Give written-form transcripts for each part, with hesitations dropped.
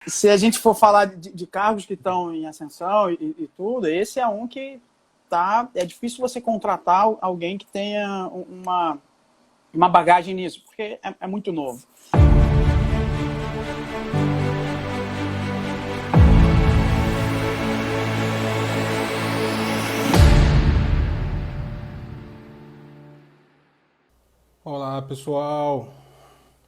se a gente for falar de cargos que estão em ascensão e tudo, esse é um que é difícil você contratar alguém que tenha uma bagagem nisso, porque é muito novo. Olá pessoal,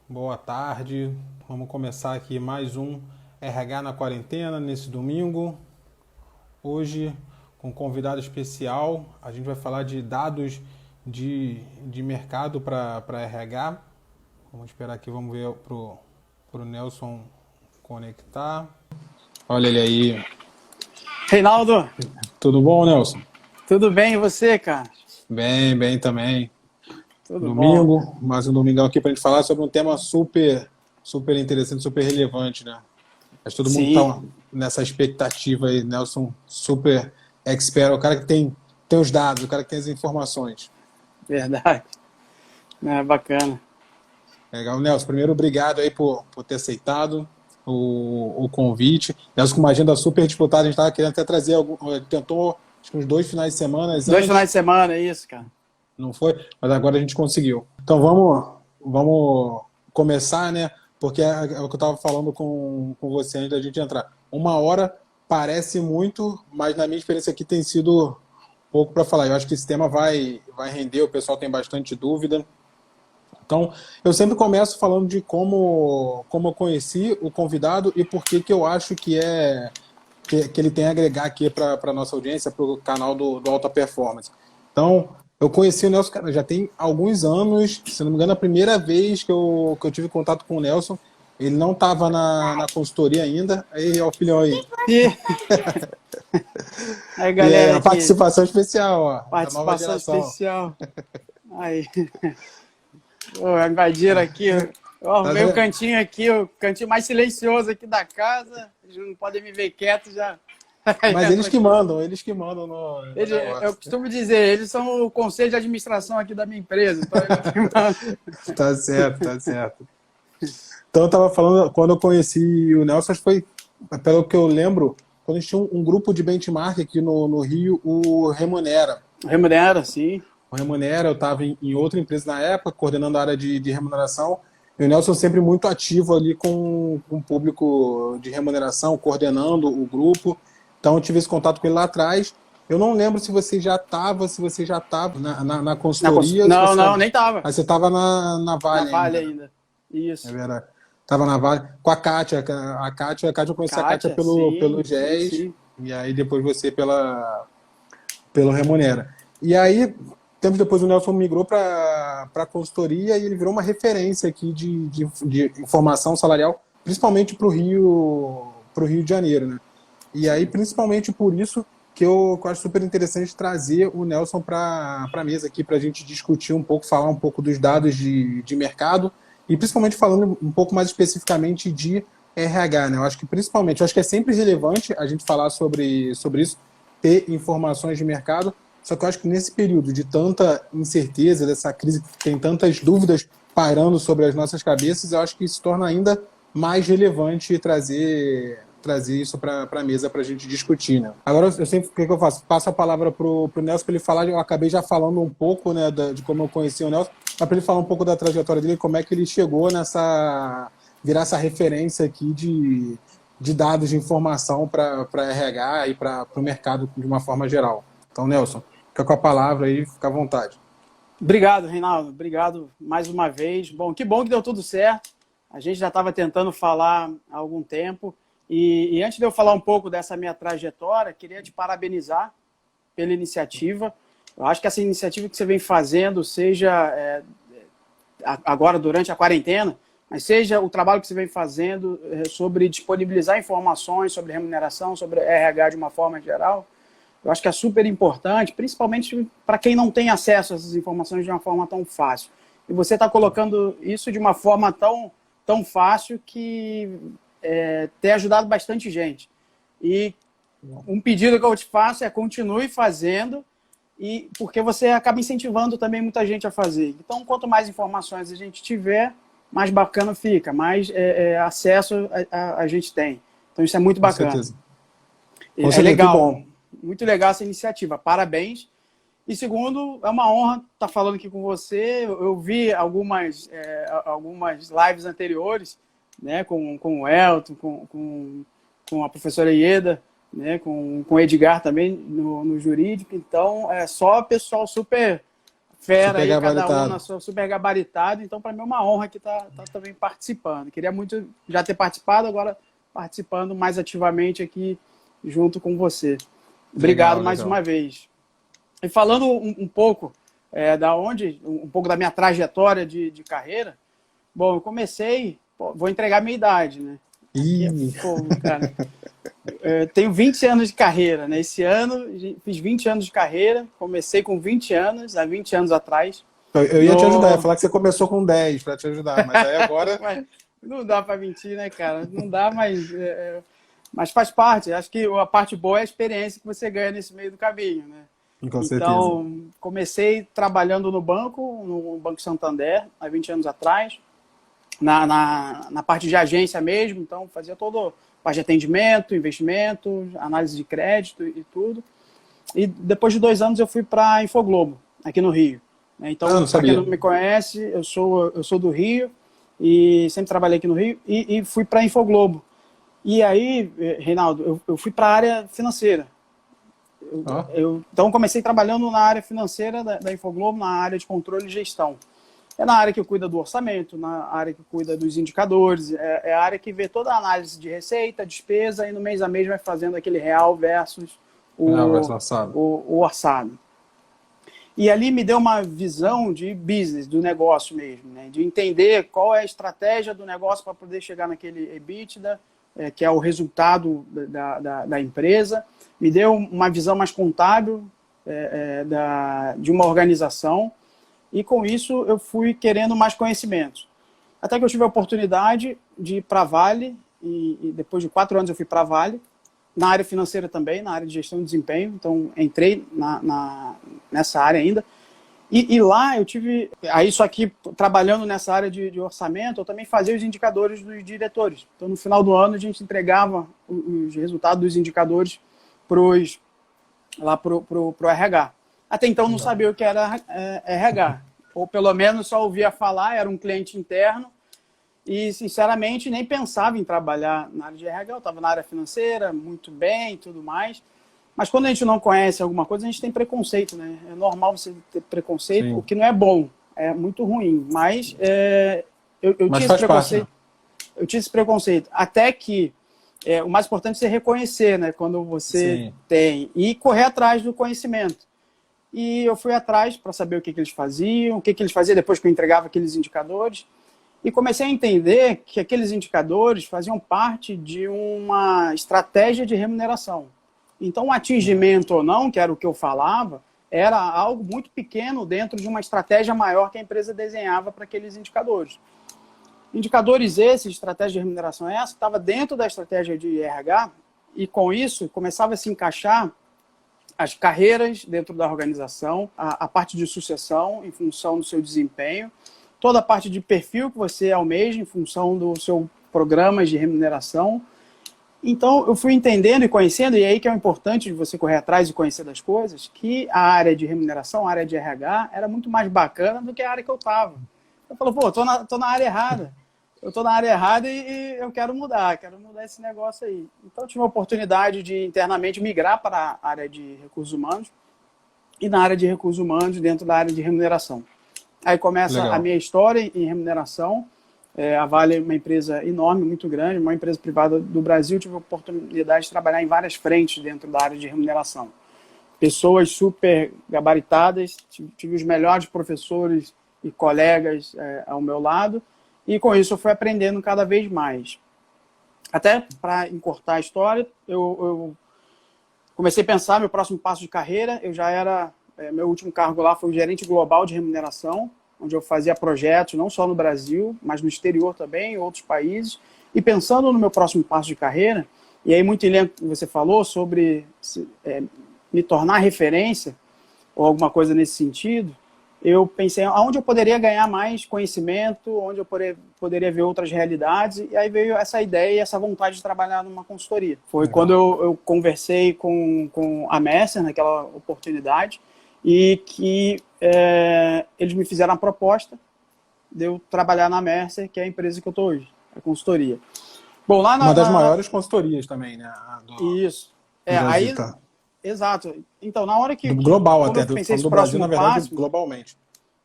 boa tarde. Vamos começar aqui mais um RH na quarentena nesse domingo. Hoje com um convidado especial, a gente vai falar de dados de mercado para RH. Vamos esperar aqui, vamos ver pro Nelson conectar. Olha ele aí. Reinaldo. Tudo bom, Nelson? Tudo bem, e você, cara? Bem também. Tudo Domingo, bom. mais um domingão aqui pra gente falar sobre um tema super interessante, super relevante, né? Acho que todo mundo tá nessa expectativa aí, Nelson, super expert, o cara que tem os dados, o cara que tem as informações. Verdade. Bacana. Legal, Nelson, primeiro obrigado aí por ter aceitado o convite. Nelson, com uma agenda super disputada, a gente estava querendo até trazer tentou acho que uns 2 finais de semana antes. 2 finais de semana, é isso, cara. Não foi, mas agora a gente conseguiu. Então vamos começar, né? Porque é o que eu estava falando com você antes da gente entrar. 1 hora parece muito, mas na minha experiência aqui tem sido pouco para falar. Eu acho que esse tema vai render, o pessoal tem bastante dúvida. Então, eu sempre começo falando de como eu conheci o convidado e por que eu acho que ele tem a agregar aqui para a nossa audiência, para o canal do Alta Performance. Então, eu conheci o Nelson, cara, já tem alguns anos, se não me engano, a primeira vez que eu tive contato com o Nelson, ele não estava na consultoria ainda. Aí, ó, o filhão aí. Aí, galera, a participação especial, ó. Participação especial. Aí. Invadiram aqui. Veio o cantinho aqui, o cantinho mais silencioso aqui da casa. Eles não podem me ver quieto já. Mas eles que mandam no eu costumo dizer, eles são o conselho de administração aqui da minha empresa. Então Tá certo. Então eu estava falando, quando eu conheci o Nelson, foi, pelo que eu lembro, quando a gente tinha um grupo de benchmark aqui no Rio, o Remunera. Remunera, sim. O Remunera, eu estava em outra empresa na época, coordenando a área de remuneração, e o Nelson sempre muito ativo ali com o público de remuneração, coordenando o grupo. Então eu tive esse contato com ele lá atrás. Eu não lembro se você já estava na consultoria. Não, nem estava. Mas você estava na Vale ainda. Na Vale ainda. Isso. É verdade. Estava na Vale. Com a Kátia. A Kátia, eu conheci a Kátia pelo GES. Sim. E aí depois você pelo Remunera. E aí, tempos depois, o Nelson migrou para a consultoria e ele virou uma referência aqui de informação salarial, principalmente para o Rio de Janeiro, né? E aí, principalmente por isso, que eu acho super interessante trazer o Nelson para a mesa aqui, para a gente discutir um pouco, falar um pouco dos dados de mercado e principalmente falando um pouco mais especificamente de RH, né? Eu acho que é sempre relevante a gente falar sobre isso, ter informações de mercado, só que eu acho que nesse período de tanta incerteza, dessa crise, que tem tantas dúvidas pairando sobre as nossas cabeças, eu acho que se torna ainda mais relevante trazer isso para a mesa para a gente discutir, né? Agora, o que eu faço? Passo a palavra para o Nelson para ele falar. Eu acabei já falando um pouco, né, de como eu conheci o Nelson, mas para ele falar um pouco da trajetória dele, como é que ele chegou virar essa referência aqui de dados de informação para RH e para o mercado de uma forma geral. Então, Nelson, fica com a palavra aí, fica à vontade. Obrigado, Reinaldo. Obrigado mais uma vez. Bom que deu tudo certo. A gente já estava tentando falar há algum tempo. E antes de eu falar um pouco dessa minha trajetória, queria te parabenizar pela iniciativa. Eu acho que essa iniciativa que você vem fazendo, seja agora durante a quarentena, mas seja o trabalho que você vem fazendo sobre disponibilizar informações sobre remuneração, sobre RH de uma forma geral, eu acho que é super importante, principalmente para quem não tem acesso a essas informações de uma forma tão fácil. E você está colocando isso de uma forma tão fácil que tem ajudado bastante gente. E um pedido que eu te faço é continue fazendo, porque você acaba incentivando também muita gente a fazer. Então, quanto mais informações a gente tiver, mais bacana fica, mais acesso a gente tem. Então isso é muito bacana. Com certeza. É legal, muito legal essa iniciativa, parabéns. E segundo, é uma honra estar falando aqui com você. Eu vi algumas lives anteriores, né, com o Elton, com a professora Ieda, né, com o Edgar também no jurídico. Então, é só pessoal super fera, super aí, cada um na sua, super gabaritado. Então, para mim é uma honra que tá também participando. Queria muito já ter participado, agora participando mais ativamente aqui junto com você. Obrigado legal, mais uma vez. E falando um pouco um pouco da minha trajetória de carreira, bom, eu comecei, vou entregar a minha idade, né? Cara, tenho 20 anos de carreira, né? Esse ano fiz 20 anos de carreira, comecei com 20 anos, há 20 anos atrás. Eu ia te ajudar, ia falar que você começou com 10 para te ajudar, mas aí agora... Mas não dá para mentir, né, cara? Não dá, mas faz parte. Acho que a parte boa é a experiência que você ganha nesse meio do caminho, né? Com certeza. Então, comecei trabalhando no Banco Santander, há 20 anos atrás, na parte de agência mesmo. Então, fazia todo parte de atendimento, investimento, análise de crédito e tudo. E depois de 2 anos eu fui para a Infoglobo, aqui no Rio. Então, para quem não me conhece, eu sou do Rio e sempre trabalhei aqui no Rio e fui para a Infoglobo. E aí, Reinaldo, eu fui para a área financeira. Então, comecei trabalhando na área financeira da Infoglobo, na área de controle e gestão. É na área que cuida do orçamento, na área que cuida dos indicadores, é a área que vê toda a análise de receita, despesa, e no mês a mês vai fazendo aquele real versus o orçado. E ali me deu uma visão de business, do negócio mesmo, né? De entender qual é a estratégia do negócio para poder chegar naquele EBITDA, que é o resultado da empresa. Me deu uma visão mais contábil de uma organização, e com isso eu fui querendo mais conhecimentos. Até que eu tive a oportunidade de ir para a Vale, e depois de 4 anos eu fui para a Vale, na área financeira também, na área de gestão de desempenho. Então entrei nessa área ainda. E lá eu tive, aí só que trabalhando nessa área de orçamento, eu também fazia os indicadores dos diretores. Então no final do ano a gente entregava os resultados dos indicadores lá pro RH. Até então não sabia o que era RH, ou pelo menos só ouvia falar, era um cliente interno, e sinceramente nem pensava em trabalhar na área de RH. Eu estava na área financeira, muito bem e tudo mais, mas quando a gente não conhece alguma coisa, a gente tem preconceito, né? É normal você ter preconceito, Sim. O que não é bom, é muito ruim, mas eu tinha esse preconceito. Eu tinha esse preconceito, até que o mais importante é você reconhecer, né, quando você Sim. tem, e correr atrás do conhecimento. E eu fui atrás para saber o que eles faziam, o que eles faziam depois que eu entregava aqueles indicadores, e comecei a entender que aqueles indicadores faziam parte de uma estratégia de remuneração. Então, o atingimento ou não, que era o que eu falava, era algo muito pequeno dentro de uma estratégia maior que a empresa desenhava para aqueles indicadores. Indicadores esses, estratégia de remuneração essa, estava dentro da estratégia de RH, e com isso começava a se encaixar as carreiras dentro da organização, a parte de sucessão em função do seu desempenho, toda a parte de perfil que você almeja em função do seu programa de remuneração. Então, eu fui entendendo e conhecendo, e aí que é o importante de você correr atrás e conhecer das coisas, que a área de remuneração, a área de RH, era muito mais bacana do que a área que eu estava. Eu falo, pô, tô na área errada. Eu estou na área errada e eu quero mudar esse negócio aí. Então, eu tive a oportunidade de internamente migrar para a área de recursos humanos, e na área de recursos humanos, dentro da área de remuneração. Aí começa Legal. A minha história em remuneração. A Vale é uma empresa enorme, muito grande, uma empresa privada do Brasil. Tive a oportunidade de trabalhar em várias frentes dentro da área de remuneração. Pessoas super gabaritadas, tive os melhores professores e colegas ao meu lado, e com isso eu fui aprendendo cada vez mais. Até para encurtar a história, eu comecei a pensar meu próximo passo de carreira. Eu já era, meu último cargo lá foi o gerente global de remuneração, onde eu fazia projetos não só no Brasil, mas no exterior também, em outros países. E pensando no meu próximo passo de carreira, e aí muito em linha que você falou sobre me tornar referência, ou alguma coisa nesse sentido, eu pensei aonde eu poderia ganhar mais conhecimento, onde eu poderia ver outras realidades, e aí veio essa ideia e essa vontade de trabalhar numa consultoria. Foi quando eu conversei com a Mercer naquela oportunidade, e que eles me fizeram a proposta de eu trabalhar na Mercer, que é a empresa que eu estou hoje, a consultoria. Bom, lá uma das maiores consultorias também, né? Isso. Brasil, Aí, tá. Exato. Então, na hora que... global até, eu pensei do Brasil, na verdade, passo,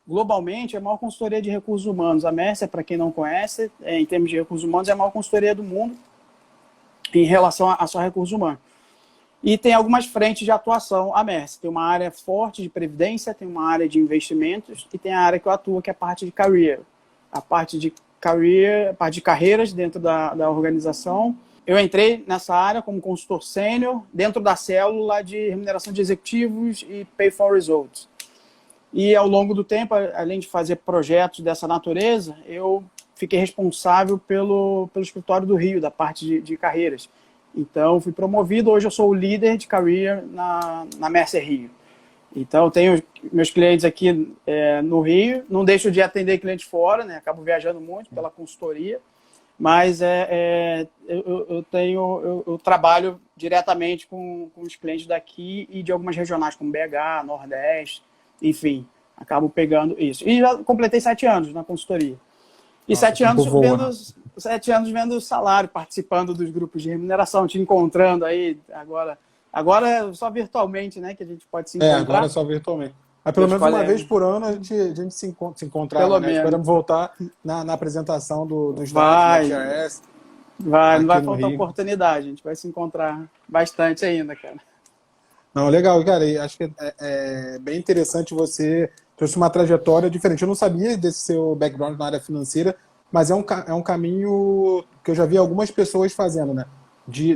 globalmente, é a maior consultoria de recursos humanos. A Mercer, para quem não conhece, em termos de recursos humanos, é a maior consultoria do mundo em relação a só recursos humanos. E tem algumas frentes de atuação a Mercer. Tem uma área forte de previdência, tem uma área de investimentos e tem a área que eu atuo, que é a parte de career. A parte de carreiras dentro da organização. Eu entrei nessa área como consultor sênior dentro da célula de remuneração de executivos e Pay for Results. E ao longo do tempo, além de fazer projetos dessa natureza, eu fiquei responsável pelo escritório do Rio, da parte de carreiras. Então, fui promovido. Hoje eu sou o líder de career na Mercer Rio. Então, tenho meus clientes aqui no Rio. Não deixo de atender clientes fora, né? Acabo viajando muito pela consultoria. Mas eu trabalho diretamente com os clientes daqui e de algumas regionais, como BH, Nordeste, enfim, acabo pegando isso. E já completei 7 anos na consultoria. E 7 anos vendo salário, participando dos grupos de remuneração, te encontrando aí agora é só virtualmente, né, que a gente pode se encontrar. Agora é só virtualmente. Mas pelo menos uma vez por ano a gente se encontrava, né? Esperamos voltar na apresentação dos dados da TRS. Não vai faltar oportunidade, a gente vai se encontrar bastante ainda, cara. Não, legal, cara, e acho que é bem interessante. Você trouxe uma trajetória diferente. Eu não sabia desse seu background na área financeira, mas é um caminho que eu já vi algumas pessoas fazendo, né?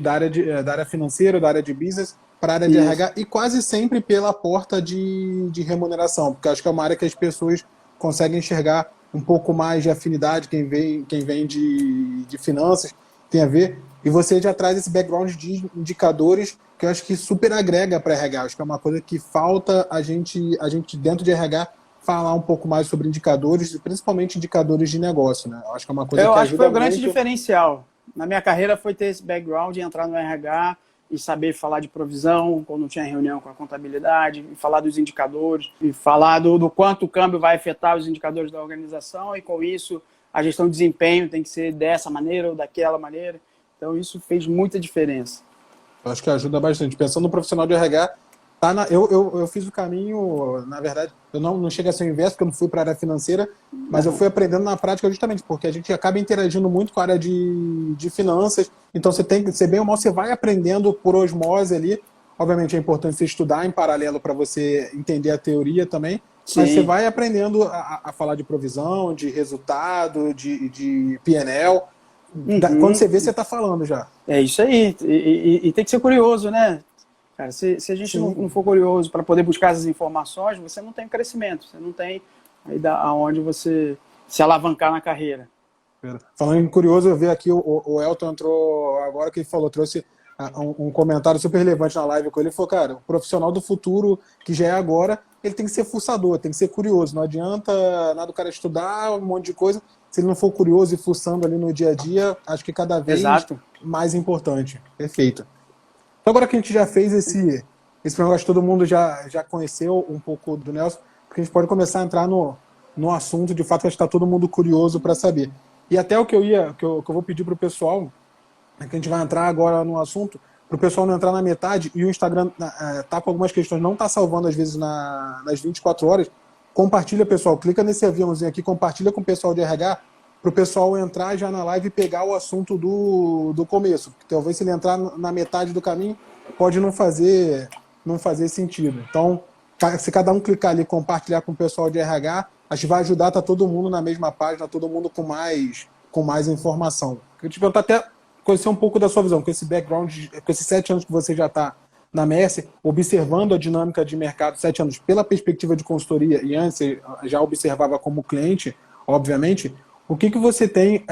Da área financeira, da área de business, para a área de RH, e quase sempre pela porta de remuneração, porque acho que é uma área que as pessoas conseguem enxergar um pouco mais de afinidade. Quem vem de finanças tem a ver, e você já traz esse background de indicadores que eu acho que super agrega para RH. Acho que é uma coisa que falta a gente dentro de RH falar um pouco mais sobre indicadores, principalmente indicadores de negócio, né? Eu acho que é uma coisa que ajuda muito. Eu acho que foi o grande diferencial. Na minha carreira foi ter esse background de entrar no RH e saber falar de provisão, quando tinha reunião com a contabilidade, e falar dos indicadores, e falar do quanto o câmbio vai afetar os indicadores da organização, e com isso a gestão de desempenho tem que ser dessa maneira ou daquela maneira. Então isso fez muita diferença. Eu acho que ajuda bastante. Pensando no profissional de RH, eu fiz o caminho, na verdade, eu não cheguei a ser o inverso, porque eu não fui para a área financeira, mas eu fui aprendendo na prática justamente porque a gente acaba interagindo muito com a área de finanças. Então você tem que ser bem ou mal, você vai aprendendo por osmose ali. Obviamente é importante você estudar em paralelo para você entender a teoria também. Sim. Mas você vai aprendendo a falar de provisão, de resultado, de P&L. Quando você vê, você está falando já. É isso aí. E tem que ser curioso, né? Cara, se a gente não for curioso para poder buscar essas informações, você não tem crescimento, você não tem aí aonde você se alavancar na carreira. Falando em curioso, eu vi aqui o Elton entrou agora, que ele falou, trouxe um comentário super relevante na live com ele. Ele falou, cara, o profissional do futuro, que já é agora, ele tem que ser fuçador, tem que ser curioso. Não adianta nada o cara estudar um monte de coisa, se ele não for curioso e fuçando ali no dia a dia, acho que cada vez mais importante. Perfeito. Então, agora que a gente já fez esse programa, acho que todo mundo já conheceu um pouco do Nelson, porque a gente pode começar a entrar no assunto, de fato, que está todo mundo curioso para saber. E até o que eu vou pedir para o pessoal, é que a gente vai entrar agora no assunto, para o pessoal não entrar na metade, e o Instagram está com algumas questões, não está salvando às vezes nas 24 horas, compartilha, pessoal, clica nesse aviãozinho aqui, compartilha com o pessoal de RH, para o pessoal entrar já na live e pegar o assunto do começo. Porque talvez se ele entrar na metade do caminho, pode não fazer sentido. Então, se cada um clicar ali e compartilhar com o pessoal de RH, acho que vai ajudar a estar todo mundo na mesma página, todo mundo com mais informação. Eu te pergunto até conhecer um pouco da sua visão, com esse background, com esses 7 anos que você já está na Mercer, observando a dinâmica de mercado, 7 anos pela perspectiva de consultoria, e antes já observava como cliente, obviamente. O que você tem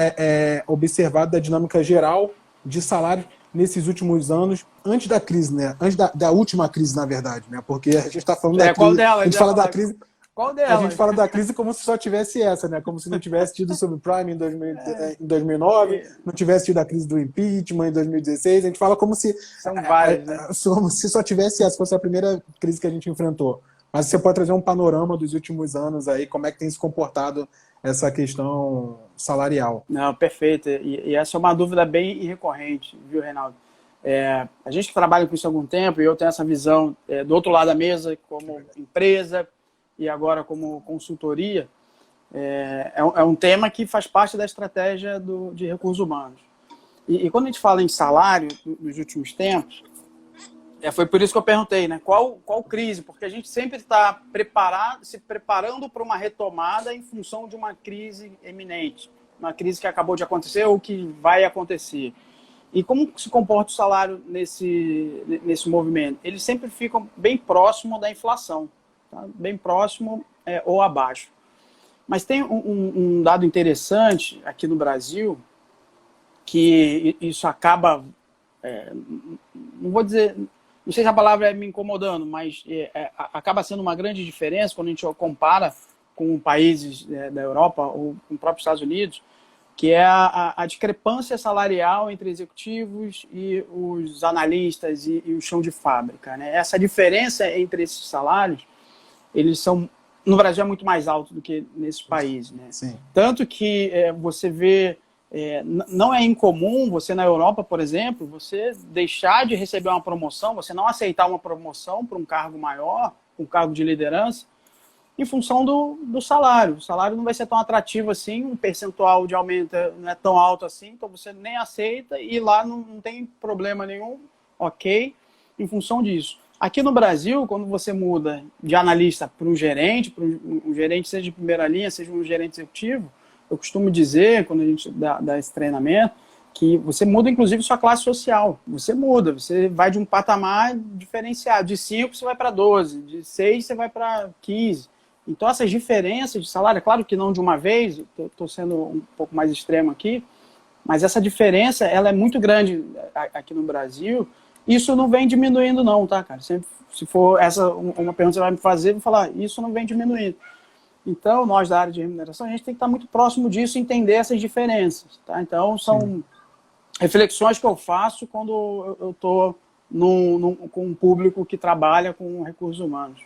observado da dinâmica geral de salário nesses últimos anos, antes da crise, né? Antes da última crise, na verdade, né? Porque a gente está falando da crise. A gente fala da crise. Qual A delas? gente fala da crise como se só tivesse essa, né? Como se não tivesse tido o subprime em 2009, não tivesse tido a crise do impeachment em 2016. A gente fala como se... São várias, né? Como se só tivesse essa, fosse a primeira crise que a gente enfrentou. Mas você pode trazer um panorama dos últimos anos aí, como é que tem se comportado essa questão salarial. Não, perfeito. E essa é uma dúvida bem recorrente, viu, Reinaldo? A gente que trabalha com isso há algum tempo, e eu tenho essa visão do outro lado da mesa, como empresa e agora como consultoria, é um tema que faz parte da estratégia de recursos humanos. E quando a gente fala em salário nos últimos tempos, foi por isso que eu perguntei, né? Qual crise? Porque a gente sempre está se preparando para uma retomada em função de uma crise eminente, uma crise que acabou de acontecer ou que vai acontecer. E como se comporta o salário nesse movimento? Eles sempre ficam bem próximo da inflação, tá? Bem próximo ou abaixo. Mas tem um dado interessante aqui no Brasil, que isso acaba, não vou dizer, não sei se a palavra me incomodando, mas acaba sendo uma grande diferença quando a gente compara com países da Europa ou com os próprios Estados Unidos, que é a discrepância salarial entre executivos e os analistas e o chão de fábrica, né? Essa diferença entre esses salários, eles são, no Brasil, é muito mais alto do que nesses países, né? Sim. Tanto que você vê, não é incomum você na Europa, por exemplo, você deixar de receber uma promoção, você não aceitar uma promoção para um cargo maior, um cargo de liderança, em função do salário. O salário não vai ser tão atrativo assim, um percentual de aumento não é tão alto assim, então você nem aceita e lá não tem problema nenhum, ok, em função disso. Aqui no Brasil, quando você muda de analista para um gerente seja de primeira linha, seja um gerente executivo, eu costumo dizer, quando a gente dá esse treinamento, que você muda, inclusive, sua classe social. Você muda, você vai de um patamar diferenciado. De 5 você vai para 12, de 6 você vai para 15. Então, essas diferenças de salário, é claro que não de uma vez, estou sendo um pouco mais extremo aqui, mas essa diferença ela é muito grande aqui no Brasil. Isso não vem diminuindo não, tá, cara? Sempre, se for uma pergunta que você vai me fazer, eu vou falar, isso não vem diminuindo. Então, nós da área de remuneração, a gente tem que estar muito próximo disso e entender essas diferenças, tá? Então, são reflexões que eu faço quando eu estou com um público que trabalha com recursos humanos.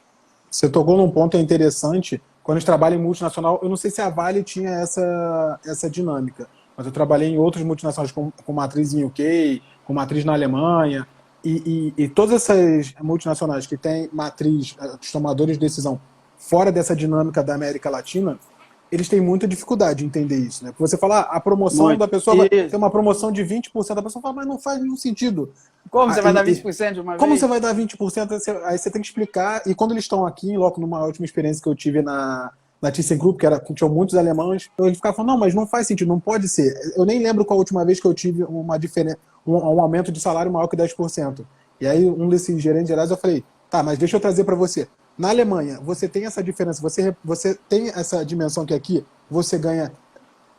Você tocou num ponto interessante. Quando a gente trabalha em multinacional, eu não sei se a Vale tinha essa dinâmica, mas eu trabalhei em outros multinacionais com matriz em UK, com matriz na Alemanha, e todas essas multinacionais que têm matriz, os tomadores de decisão, fora dessa dinâmica da América Latina, eles têm muita dificuldade de entender isso, né? Porque você fala, a promoção da pessoa vai ter uma promoção de 20%, a pessoa fala, mas não faz nenhum sentido. Como você vai dar 20% de uma vez? Como você vai dar 20%? Aí você tem que explicar. E quando eles estão aqui, logo numa última experiência que eu tive na ThyssenKrupp, que tinha muitos alemães, ele ficava falando, não, mas não faz sentido, não pode ser. Eu nem lembro qual a última vez que eu tive um aumento de salário maior que 10%. E aí um desses gerentes gerais, eu falei, tá, mas deixa eu trazer para você. Na Alemanha, você tem essa diferença, você tem essa dimensão que aqui você ganha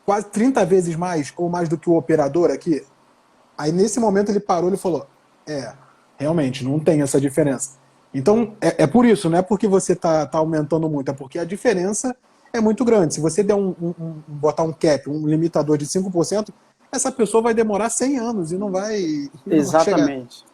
quase 30 vezes mais ou mais do que o operador aqui? Aí nesse momento ele parou e falou, realmente, não tem essa diferença. Então, é por isso, não é porque você está aumentando muito, é porque a diferença é muito grande. Se você der botar um cap, um limitador de 5%, essa pessoa vai demorar 100 anos e não vai Exatamente. chegar.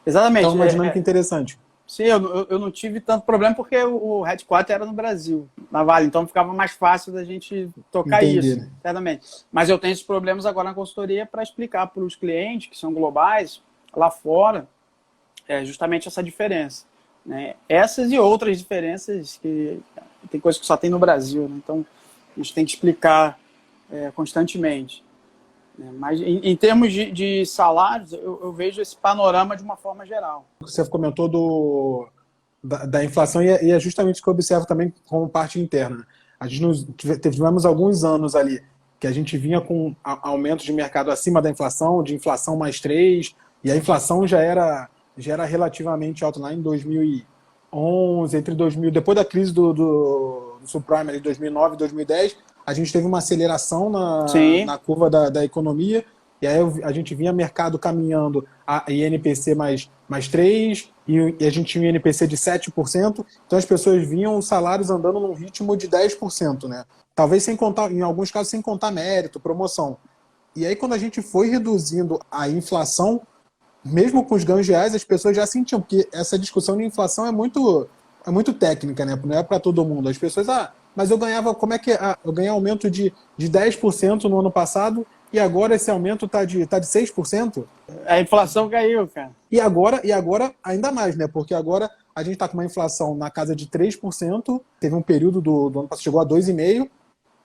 Exatamente. Então, é uma dinâmica interessante. Sim, eu não tive tanto problema porque o headquarter era no Brasil, na Vale, então ficava mais fácil da gente tocar isso, certamente. Mas eu tenho esses problemas agora na consultoria para explicar para os clientes que são globais, lá fora, justamente essa diferença, né? Essas e outras diferenças que tem coisas que só tem no Brasil, né? Então a gente tem que explicar constantemente. Mas em termos de salários, eu vejo esse panorama de uma forma geral. Você comentou da inflação e é justamente isso que eu observo também como parte interna. A gente tivemos alguns anos ali que a gente vinha com aumentos de mercado acima da inflação, de inflação mais 3, e a inflação já era relativamente alta lá em 2011, depois da crise do subprime ali, 2009 e 2010, a gente teve uma aceleração na curva da economia, e aí a gente vinha mercado caminhando a INPC mais 3, e a gente tinha um INPC de 7%, então as pessoas vinham os salários andando num ritmo de 10%, né? Talvez sem contar, em alguns casos, sem contar mérito, promoção. E aí, quando a gente foi reduzindo a inflação, mesmo com os ganhos reais, as pessoas já sentiam, porque essa discussão de inflação é muito técnica, né? Não é para todo mundo. As pessoas, mas eu ganhava, como é que eu ganhei aumento de 10% no ano passado e agora esse aumento tá de 6%? A inflação caiu, cara. E agora ainda mais, né? Porque agora a gente está com uma inflação na casa de 3%, teve um período do ano passado, chegou a 2,5%,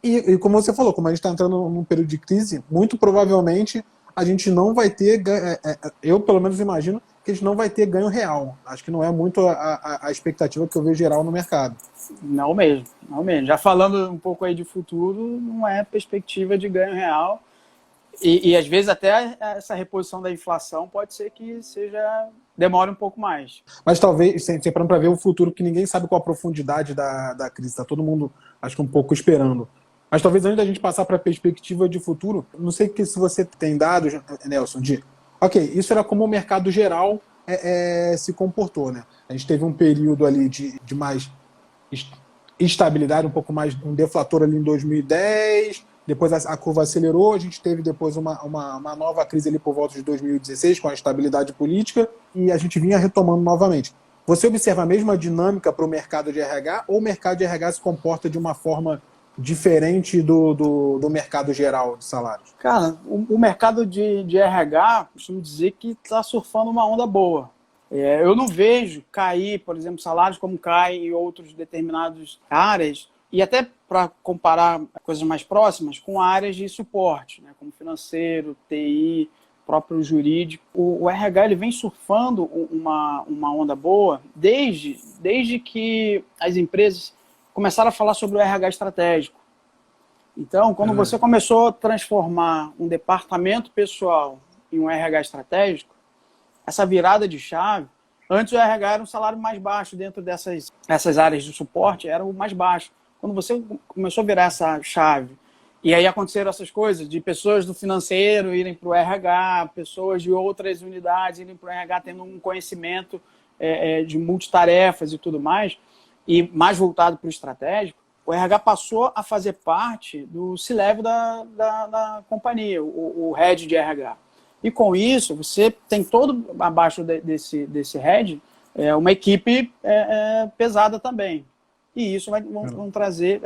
e como você falou, como a gente está entrando num período de crise, muito provavelmente a gente não vai ter, eu pelo menos imagino, que a gente não vai ter ganho real. Acho que não é muito a expectativa que eu vejo geral no mercado. Não mesmo. Já falando um pouco aí de futuro, não é perspectiva de ganho real. E às vezes até essa reposição da inflação pode ser que demore um pouco mais. Mas talvez, sempre para ver o futuro, que ninguém sabe qual a profundidade da crise. Está todo mundo, acho que um pouco esperando. Mas talvez antes da gente passar para a perspectiva de futuro, não sei se você tem dados, Nelson, ok, isso era como o mercado geral se comportou, né? A gente teve um período ali de mais estabilidade, um pouco mais um deflator ali em 2010, depois a curva acelerou, a gente teve depois uma nova crise ali por volta de 2016 com a estabilidade política e a gente vinha retomando novamente. Você observa a mesma dinâmica para o mercado de RH ou o mercado de RH se comporta de uma forma diferente do mercado geral de salários? Cara, o mercado de RH, costumo dizer que está surfando uma onda boa. Eu não vejo cair, por exemplo, salários como caem em outros determinadas áreas, e até para comparar coisas mais próximas com áreas de suporte, né, como financeiro, TI, próprio jurídico. O RH ele vem surfando uma onda boa desde que as empresas começaram a falar sobre o RH estratégico. Então, quando você começou a transformar um departamento pessoal em um RH estratégico, essa virada de chave, antes o RH era um salário mais baixo dentro dessas áreas de suporte, era o mais baixo. Quando você começou a virar essa chave, e aí aconteceram essas coisas de pessoas do financeiro irem para o RH, pessoas de outras unidades irem para o RH tendo um conhecimento de multitarefas e tudo mais, e mais voltado para o estratégico, o RH passou a fazer parte do C-Level da companhia, o head de RH. E com isso, você tem todo abaixo desse head uma equipe pesada também. E isso vão trazer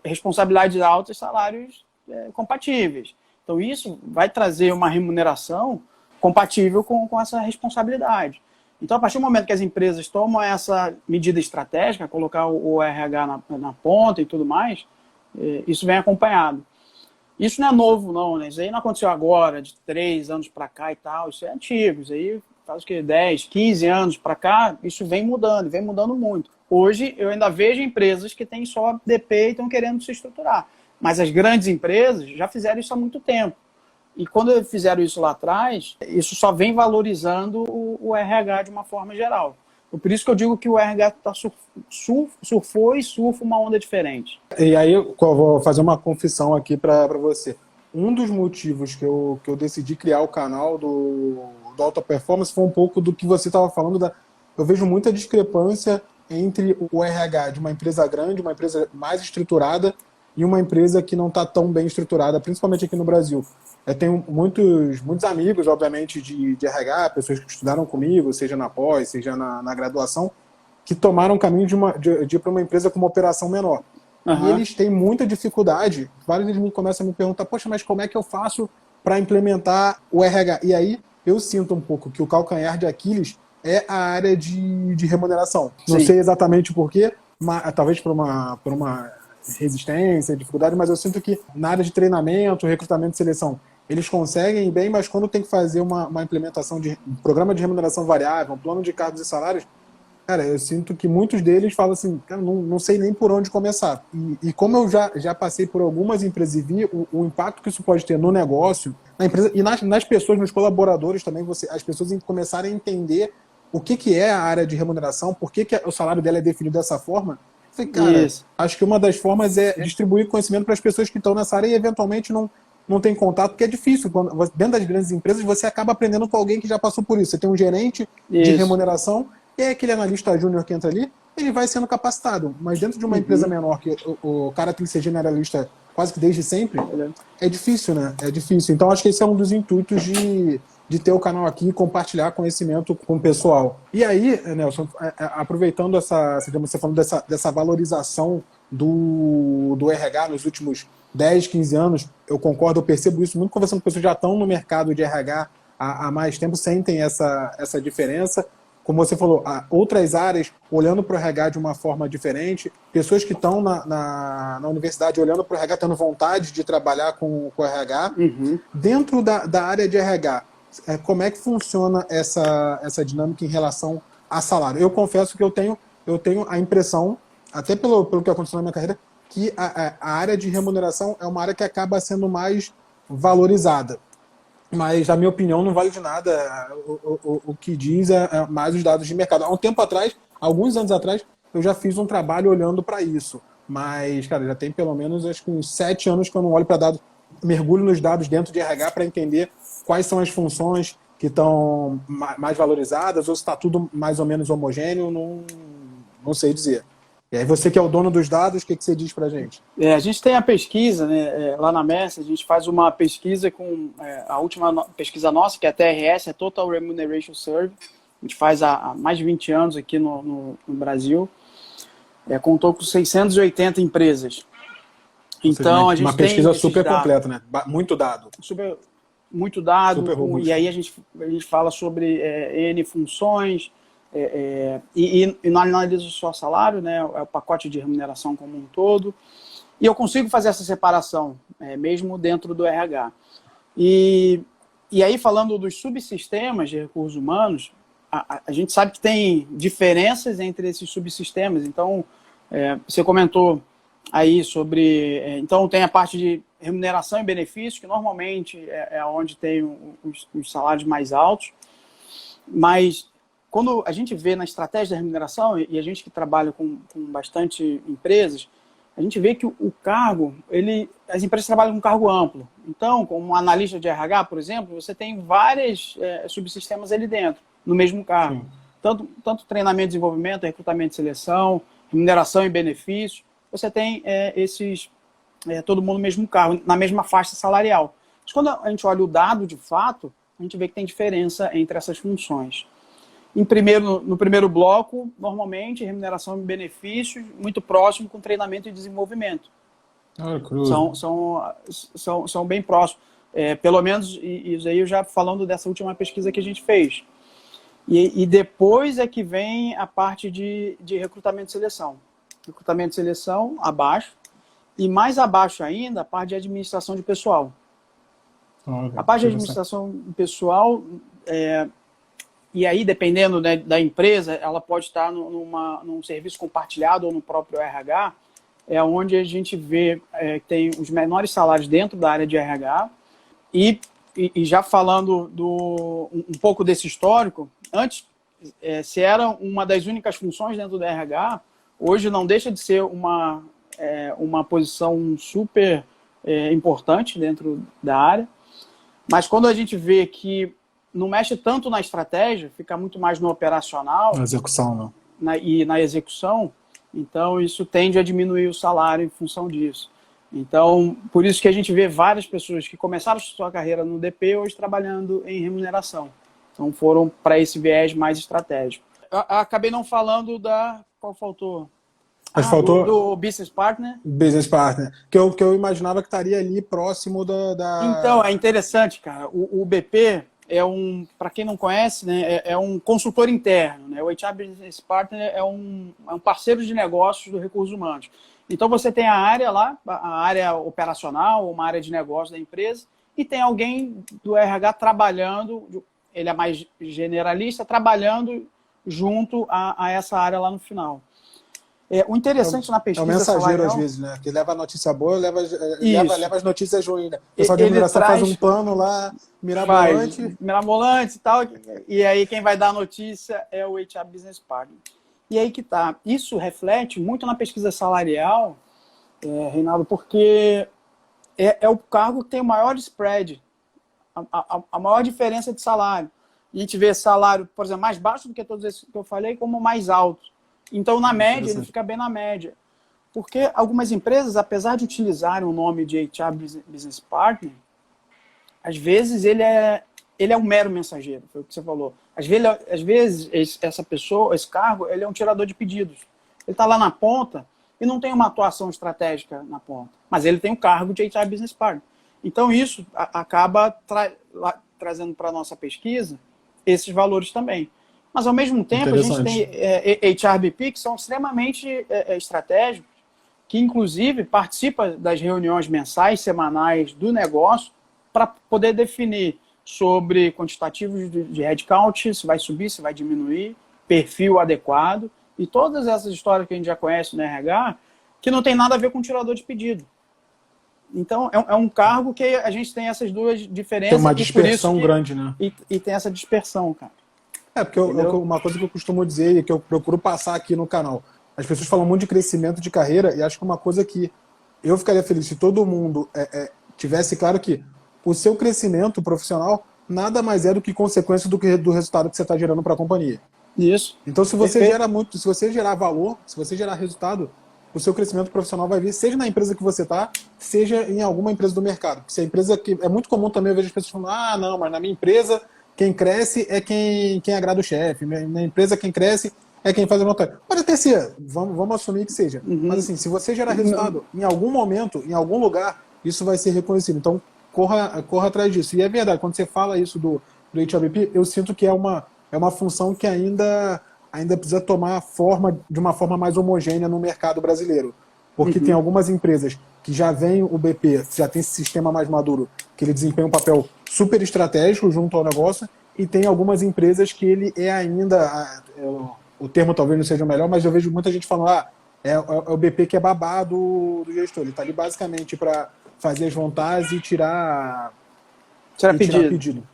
responsabilidades altas e salários compatíveis. Então, isso vai trazer uma remuneração compatível com essa responsabilidade. Então, a partir do momento que as empresas tomam essa medida estratégica, colocar o RH na ponta e tudo mais, isso vem acompanhado. Isso não é novo, não, né? Isso aí não aconteceu agora, de 3 anos para cá e tal. Isso é antigo. Isso aí faz o quê? 10, 15 anos para cá, isso vem mudando muito. Hoje, eu ainda vejo empresas que têm só DP e estão querendo se estruturar. Mas as grandes empresas já fizeram isso há muito tempo. E quando fizeram isso lá atrás, isso só vem valorizando o RH de uma forma geral. Por isso que eu digo que o RH surfou e surfa uma onda diferente. E aí eu vou fazer uma confissão aqui para você. Um dos motivos que eu decidi criar o canal do Alta Performance foi um pouco do que você estava falando. Eu vejo muita discrepância entre o RH de uma empresa grande, uma empresa mais estruturada, e uma empresa que não está tão bem estruturada, principalmente aqui no Brasil. Eu tenho muitos amigos, obviamente, de RH, pessoas que estudaram comigo, seja na pós, seja na graduação, que tomaram o caminho de ir para uma empresa com uma operação menor. Uhum. E eles têm muita dificuldade. Vários deles começam a me perguntar, poxa, mas como é que eu faço para implementar o RH? E aí eu sinto um pouco que o calcanhar de Aquiles é a área de remuneração. Sim. Não sei exatamente por quê, talvez por uma resistência, dificuldade, mas eu sinto que na área de treinamento, recrutamento e seleção, eles conseguem bem, mas quando tem que fazer uma implementação de um programa de remuneração variável, um plano de cargos e salários, cara, eu sinto que muitos deles falam assim, cara, não sei nem por onde começar. E como eu já passei por algumas empresas e vi o impacto que isso pode ter no negócio, na empresa e nas pessoas, nos colaboradores também, as pessoas começarem a entender o que é a área de remuneração, por que o salário dela é definido dessa forma. Cara, acho que uma das formas é distribuir conhecimento para as pessoas que estão nessa área e eventualmente não tem contato, porque é difícil. Dentro das grandes empresas, você acaba aprendendo com alguém que já passou por isso. Você tem um gerente de remuneração, e é aquele analista júnior que entra ali, ele vai sendo capacitado. Mas dentro de uma empresa menor, que o cara tem que ser generalista quase que desde sempre, é difícil, né? É difícil. Então, acho que esse é um dos intuitos de ter o canal aqui e compartilhar conhecimento com o pessoal. E aí, Nelson, aproveitando você falando dessa valorização do RH nos últimos 10, 15 anos, eu concordo, eu percebo isso muito conversando com pessoas que já estão no mercado de RH há mais tempo, sentem essa diferença. Como você falou, outras áreas olhando para o RH de uma forma diferente, pessoas que estão na universidade olhando para o RH, tendo vontade de trabalhar com o RH. Dentro da área de RH, como é que funciona essa dinâmica em relação a salário? Eu confesso que eu tenho a impressão, até pelo que aconteceu na minha carreira, que a área de remuneração é uma área que acaba sendo mais valorizada. Mas, na minha opinião, não vale de nada. O que diz é mais os dados de mercado. Há um tempo atrás, alguns anos atrás, eu já fiz um trabalho olhando para isso. Mas, cara, já tem pelo menos acho que uns 7 anos que eu não olho para dados, mergulho nos dados dentro de RH para entender quais são as funções que estão mais valorizadas, ou se está tudo mais ou menos homogêneo, não sei dizer. E aí você que é o dono dos dados, o que você diz para a gente? A gente tem a pesquisa, né, lá na Mercer, a gente faz uma pesquisa com a última pesquisa nossa, que é a TRS, é Total Remuneration Survey. A gente faz há mais de 20 anos aqui no Brasil. Contou com 680 empresas. Então, a gente uma pesquisa tem super completa, né? Muito dado. Muito dado. Super robusto. E aí a gente fala sobre N funções, e não analisa só salário, né? É o pacote de remuneração como um todo. E eu consigo fazer essa separação, mesmo dentro do RH. E aí, falando dos subsistemas de recursos humanos, a gente sabe que tem diferenças entre esses subsistemas. Então, você comentou aí sobre... então, tem a parte de remuneração e benefícios, que normalmente é onde tem os salários mais altos. Mas, quando a gente vê na estratégia da remuneração, e a gente que trabalha com bastante empresas, a gente vê que o cargo, as empresas trabalham com cargo amplo. Então, como um analista de RH, por exemplo, você tem vários subsistemas ali dentro, no mesmo cargo. Tanto treinamento e desenvolvimento, recrutamento e seleção, remuneração e benefícios. Você tem todo mundo no mesmo cargo, na mesma faixa salarial. Mas quando a gente olha o dado de fato, a gente vê que tem diferença entre essas funções. No primeiro bloco, normalmente, remuneração e benefícios, muito próximo com treinamento e desenvolvimento. São bem próximos. Pelo menos, isso aí eu já falando dessa última pesquisa que a gente fez. E depois é que vem a parte de recrutamento e seleção. Recrutamento e seleção, abaixo. E mais abaixo ainda, a parte de administração de pessoal. A parte de administração pessoal... E aí, dependendo, né, da empresa, ela pode estar num serviço compartilhado ou no próprio RH, onde a gente vê que tem os menores salários dentro da área de RH. E já falando um pouco desse histórico, antes, se era uma das únicas funções dentro do RH, hoje não deixa de ser uma posição super importante dentro da área. Mas quando a gente vê que não mexe tanto na estratégia, fica muito mais no operacional. Na execução, não. E na execução, então isso tende a diminuir o salário em função disso. Então, por isso que a gente vê várias pessoas que começaram sua carreira no DP hoje trabalhando em remuneração. Então foram para esse viés mais estratégico. Acabei não falando qual faltou? Mas faltou do Business Partner. Business Partner, que eu imaginava que estaria ali próximo da... Então, é interessante, cara. O BP... para quem não conhece, né, é um consultor interno, né? O HR Business Partner é um parceiro de negócios do recursos humanos. Então, você tem a área lá, a área operacional, uma área de negócio da empresa, e tem alguém do RH trabalhando, ele é mais generalista, trabalhando junto a essa área lá no final. O interessante na pesquisa... É o mensageiro, salarial, às vezes, né? Que leva a notícia boa, leva as notícias ruins, né? O pessoal de remuneração faz um plano lá, mirabolante e tal, e aí quem vai dar a notícia é o HR Business Partner. E aí que tá. Isso reflete muito na pesquisa salarial, Reinaldo, porque é o cargo que tem o maior spread, a maior diferença de salário. A gente vê salário, por exemplo, mais baixo do que todos esses que eu falei, como mais alto. Então, na média, ele fica bem na média. Porque algumas empresas, apesar de utilizarem o nome de HR Business Partner, às vezes ele é um mero mensageiro, foi o que você falou. Às vezes essa pessoa, esse cargo, ele é um tirador de pedidos. Ele está lá na ponta e não tem uma atuação estratégica na ponta, mas ele tem o cargo de HR Business Partner. Então, isso acaba trazendo para a nossa pesquisa esses valores também. Mas, ao mesmo tempo, a gente tem HRBP que são extremamente estratégicos, que, inclusive, participam das reuniões mensais, semanais do negócio, para poder definir sobre quantitativos de headcount, se vai subir, se vai diminuir, perfil adequado, e todas essas histórias que a gente já conhece no RH, que não tem nada a ver com tirador de pedido. Então, é um cargo que a gente tem essas duas diferenças. Tem uma dispersão grande, né? E tem essa dispersão, cara. Porque uma coisa que eu costumo dizer e que eu procuro passar aqui no canal, as pessoas falam muito de crescimento de carreira e acho que uma coisa que eu ficaria feliz se todo mundo tivesse claro que o seu crescimento profissional nada mais é do que consequência do resultado que você está gerando para a companhia. Isso. Então, se você se você gerar valor, se você gerar resultado, o seu crescimento profissional vai vir, seja na empresa que você está, seja em alguma empresa do mercado. Porque se a empresa que é muito comum também eu vejo as pessoas falando, não, mas na minha empresa quem cresce é quem agrada o chefe. Na empresa quem cresce é quem faz a vontade. Pode até ser, vamos assumir que seja. Mas assim, se você gerar resultado, em algum momento, em algum lugar, isso vai ser reconhecido. Então, corra atrás disso. E é verdade, quando você fala isso do HRBP, eu sinto que é uma função que ainda precisa tomar forma de uma forma mais homogênea no mercado brasileiro. Porque tem algumas empresas que já vem o BP, já tem esse sistema mais maduro, que ele desempenha um papel super estratégico junto ao negócio, e tem algumas empresas que ele é ainda, o termo talvez não seja o melhor, mas eu vejo muita gente falando, é o BP que é babado do gestor, ele está ali basicamente para fazer as vontades e tirar pedido.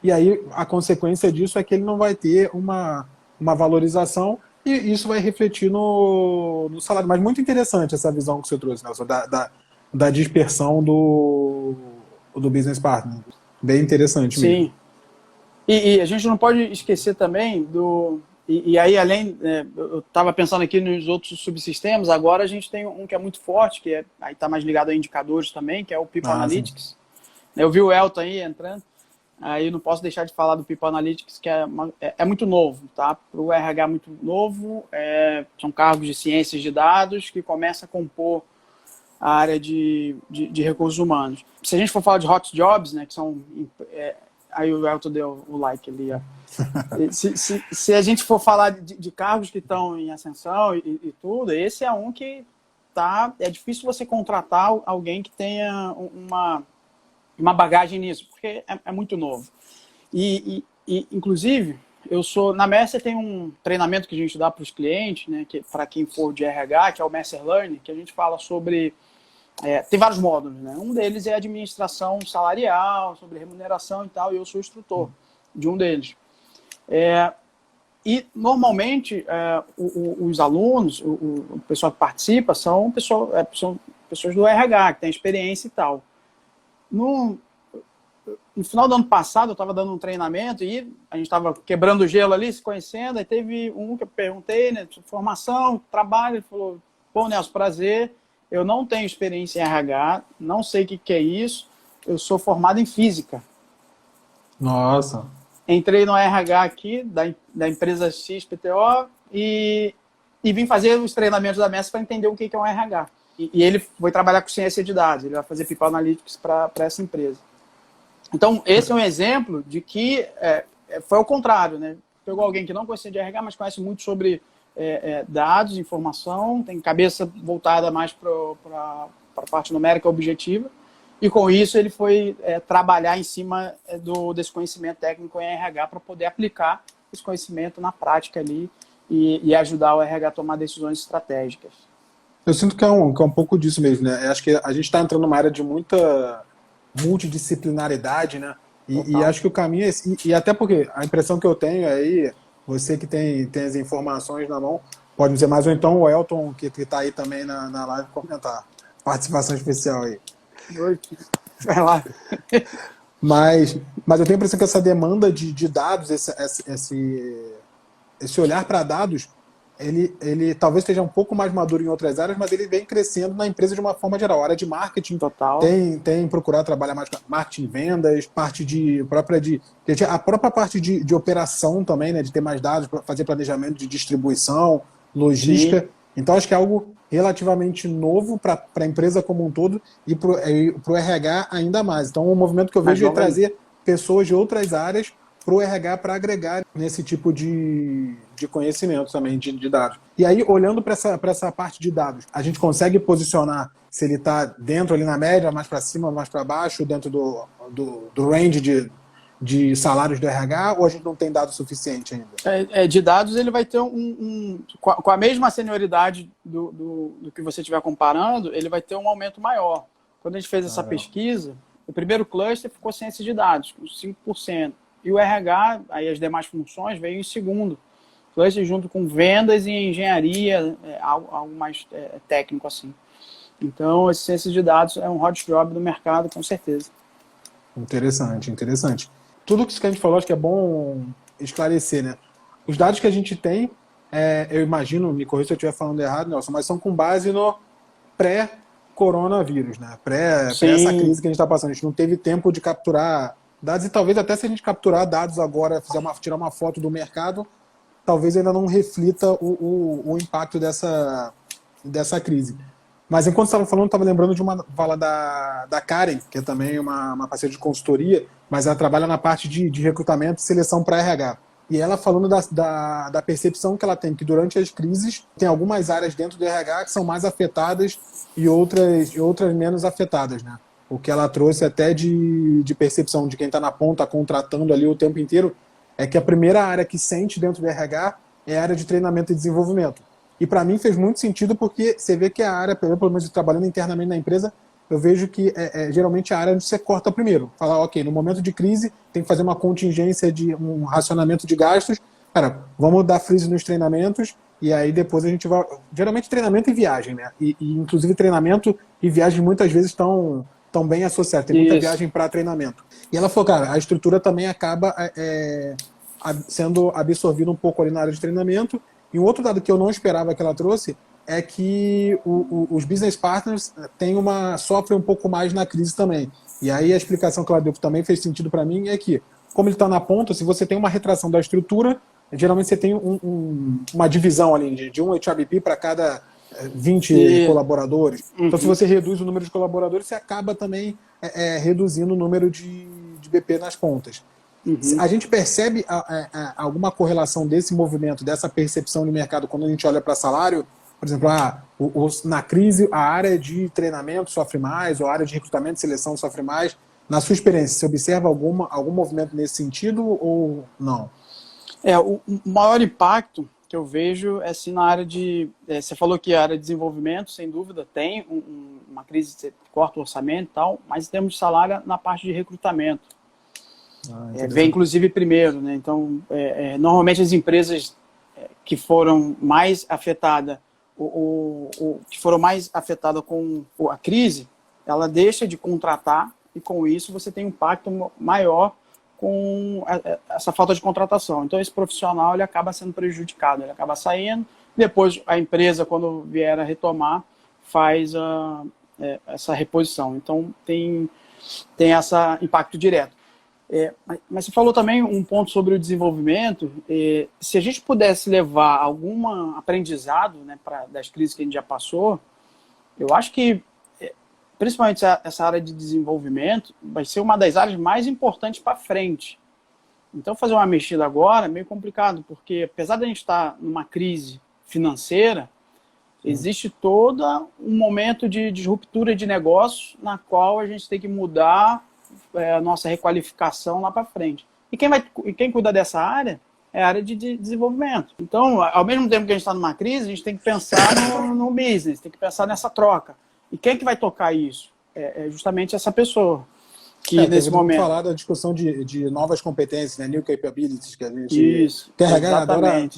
E aí a consequência disso é que ele não vai ter uma valorização e isso vai refletir no salário. Mas muito interessante essa visão que você trouxe, Nelson, da dispersão do business partner. Bem interessante mesmo. Sim. E a gente não pode esquecer também E aí, além, eu estava pensando aqui nos outros subsistemas, agora a gente tem um que é muito forte, que aí está mais ligado a indicadores também, que é o People Analytics. Sim. Eu vi o Elton aí entrando, aí não posso deixar de falar do People Analytics, que é muito novo, tá? Para o RH muito novo, são cargos de ciências de dados que começam a compor a área de recursos humanos. Se a gente for falar de hot jobs, né, que são... aí o Elton deu o like ali, ó. Se a gente for falar de cargos que estão em ascensão e tudo, esse é um que é difícil você contratar alguém que tenha uma bagagem nisso, porque é muito novo. Inclusive, na Mercer tem um treinamento que a gente dá para os clientes, né, para quem for de RH, que é o Mercer Learning, que a gente fala sobre... tem vários módulos, né? Um deles é administração salarial, sobre remuneração e tal, e eu sou instrutor de um deles. E, normalmente, os alunos, o pessoal que participa, são pessoas do RH, que têm experiência e tal. No final do ano passado, eu estava dando um treinamento e a gente estava quebrando o gelo ali, se conhecendo, aí teve um que eu perguntei, né, formação, trabalho, ele falou, pô, Nelson, prazer, eu não tenho experiência em RH, não sei o que é isso, eu sou formado em física. Nossa! Entrei no RH aqui, da empresa XPTO, e vim fazer os treinamentos da Mercer para entender o que é um RH. E ele foi trabalhar com ciência de dados, ele vai fazer People Analytics para essa empresa. Então, esse é um exemplo de que foi ao contrário, né? Pegou alguém que não conhecia de RH, mas conhece muito sobre dados, informação, tem cabeça voltada mais para a parte numérica objetiva, e com isso ele foi trabalhar em cima desse conhecimento técnico em RH para poder aplicar esse conhecimento na prática ali e ajudar o RH a tomar decisões estratégicas. Eu sinto que é um pouco disso mesmo, né? Eu acho que a gente está entrando numa área de muita multidisciplinaridade, né? E acho que o caminho é esse. E até porque a impressão que eu tenho aí, você que tem as informações na mão, pode dizer mais, ou então o Elton, que está aí também na live, comentar. Participação especial aí. Vai lá. Mas eu tenho a impressão que essa demanda de dados, esse olhar para dados, ele talvez esteja um pouco mais maduro em outras áreas, mas ele vem crescendo na empresa de uma forma geral. A área de marketing total tem procurado trabalhar mais com marketing, vendas, parte a própria parte de operação também, né, de ter mais dados para fazer planejamento de distribuição, logística. Sim. Então acho que é algo relativamente novo para a empresa como um todo e para o RH ainda mais. Então o movimento que eu vejo é trazer pessoas de outras áreas para o RH para agregar nesse tipo de conhecimento também, de dados. E aí, olhando para essa parte de dados, a gente consegue posicionar se ele está dentro ali na média, mais para cima, mais para baixo, dentro do range de salários do RH, ou a gente não tem dados suficiente ainda? De dados, ele vai ter com a mesma senioridade do que você estiver comparando, ele vai ter um aumento maior. Quando a gente fez essa pesquisa, o primeiro cluster ficou ciência de dados, com 5%. E o RH, aí as demais funções, veio em segundo. Cluster junto com vendas e engenharia, algo mais técnico assim. Então, esse ciência de dados é um hot job do mercado, com certeza. Interessante, interessante. Tudo que a gente falou, acho que é bom esclarecer, né? Os dados que a gente tem, eu imagino, me corrija se eu estiver falando errado, Nelson, mas são com base no pré-coronavírus, né? Pré essa crise que a gente está passando. A gente não teve tempo de capturar dados e talvez até se a gente capturar dados agora, tirar uma foto do mercado, talvez ainda não reflita o impacto dessa crise. Mas enquanto você estava falando, eu estava lembrando de uma fala da Karen, que é também uma parceira de consultoria, mas ela trabalha na parte de recrutamento e seleção para RH. E ela falando da percepção que ela tem, que durante as crises tem algumas áreas dentro do RH que são mais afetadas e outras menos afetadas, né? O que ela trouxe até de percepção de quem está na ponta contratando ali o tempo inteiro é que a primeira área que sente dentro do RH é a área de treinamento e desenvolvimento. E para mim fez muito sentido porque você vê que a área, pelo menos trabalhando internamente na empresa, eu vejo que geralmente a área onde você corta primeiro. Falar, ok, no momento de crise tem que fazer uma contingência de um racionamento de gastos. Cara, vamos dar freeze nos treinamentos e aí depois a gente vai... Geralmente treinamento e viagem, né? E inclusive treinamento e viagem muitas vezes estão bem associados. Tem muita viagem para treinamento. E ela falou, cara, a estrutura também acaba sendo absorvida um pouco ali na área de treinamento. E um outro dado que eu não esperava que ela trouxe é que os business partners sofrem um pouco mais na crise também. E aí a explicação que ela deu que também fez sentido para mim é que, como ele está na ponta, se você tem uma retração da estrutura, geralmente você tem uma divisão ali de um HRBP para cada 20 colaboradores. Então, se você reduz o número de colaboradores, você acaba também reduzindo o número de BP nas pontas. A gente percebe alguma correlação desse movimento, dessa percepção de mercado quando a gente olha para salário? Por exemplo, na crise, a área de treinamento sofre mais, ou a área de recrutamento e seleção sofre mais. Na sua experiência, você observa algum movimento nesse sentido ou não? O maior impacto que eu vejo é assim na área de... você falou que a área de desenvolvimento, sem dúvida, tem uma crise, você corta o orçamento e tal, mas em termos de salário, na parte de recrutamento. Vem inclusive primeiro, né? Então, normalmente as empresas que foram mais afetadas, que foram mais afetadas com a crise, ela deixa de contratar e com isso você tem um impacto maior com essa falta de contratação. Então esse profissional ele acaba sendo prejudicado, ele acaba saindo, depois a empresa, quando vier a retomar, faz essa reposição. Então tem esse impacto direto. Mas você falou também um ponto sobre o desenvolvimento. Se a gente pudesse levar algum aprendizado, né, das crises que a gente já passou, eu acho que, principalmente essa área de desenvolvimento, vai ser uma das áreas mais importantes para frente. Então, fazer uma mexida agora é meio complicado, porque apesar de a gente estar numa crise financeira, existe todo um momento de disruptura de negócios na qual a gente tem que mudar a nossa requalificação lá para frente. E quem cuida dessa área é a área de desenvolvimento. Então, ao mesmo tempo que a gente está numa crise, a gente tem que pensar no business, tem que pensar nessa troca. E quem que vai tocar isso? É justamente essa pessoa. Que nesse momento... falar da discussão de novas competências, né? New capabilities, que a gente... Isso, TRH adora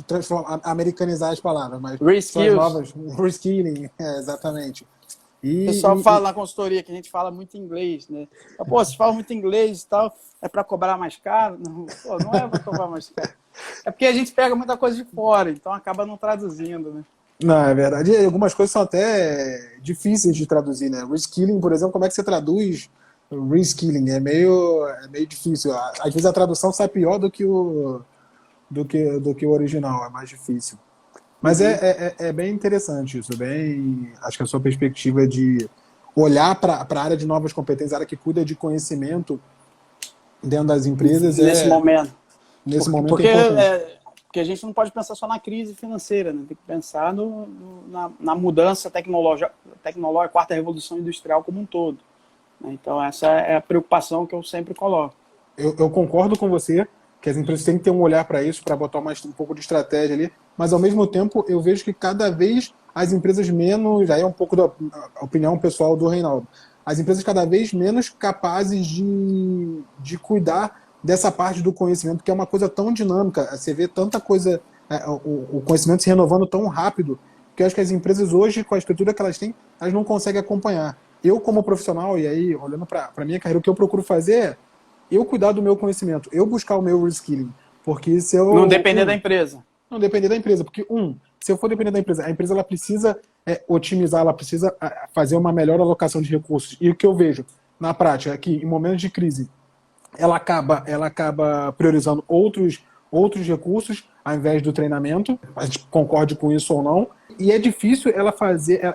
americanizar as palavras, mas reskills. novas, reskilling, exatamente. O pessoal fala na consultoria que a gente fala muito inglês, né? Pô, se fala muito inglês e tal, é para cobrar mais caro? Não, pô, não é para cobrar mais caro. É porque a gente pega muita coisa de fora, então acaba não traduzindo, né? Não, é verdade. E algumas coisas são até difíceis de traduzir, né? Reskilling, por exemplo, como é que você traduz reskilling? É meio difícil. Às vezes a tradução sai pior do que o original, é mais difícil. Mas é bem interessante isso, acho que a sua perspectiva de olhar para a área de novas competências, a área que cuida de conhecimento dentro das empresas nesse momento. Momento é importante. Porque a gente não pode pensar só na crise financeira, né? Tem que pensar na mudança tecnológica, a quarta revolução industrial como um todo. Então essa é a preocupação que eu sempre coloco. Eu concordo com você que as empresas têm que ter um olhar para isso, para botar um pouco de estratégia ali, mas ao mesmo tempo eu vejo que cada vez as empresas menos, aí é um pouco da opinião pessoal do Reinaldo, as empresas cada vez menos capazes de cuidar dessa parte do conhecimento, que é uma coisa tão dinâmica, você vê tanta coisa, o conhecimento se renovando tão rápido, que eu acho que as empresas hoje, com a estrutura que elas têm, elas não conseguem acompanhar. Eu, como profissional, e aí, olhando para a minha carreira, o que eu procuro fazer é eu cuidar do meu conhecimento, eu buscar o meu reskilling. Porque se eu... Não depender da empresa. Não depender da empresa, porque, se eu for depender da empresa, a empresa ela precisa otimizar, ela precisa fazer uma melhor alocação de recursos. E o que eu vejo na prática é que, em momentos de crise, ela acaba priorizando outros recursos ao invés do treinamento. A gente concorde com isso ou não. E é difícil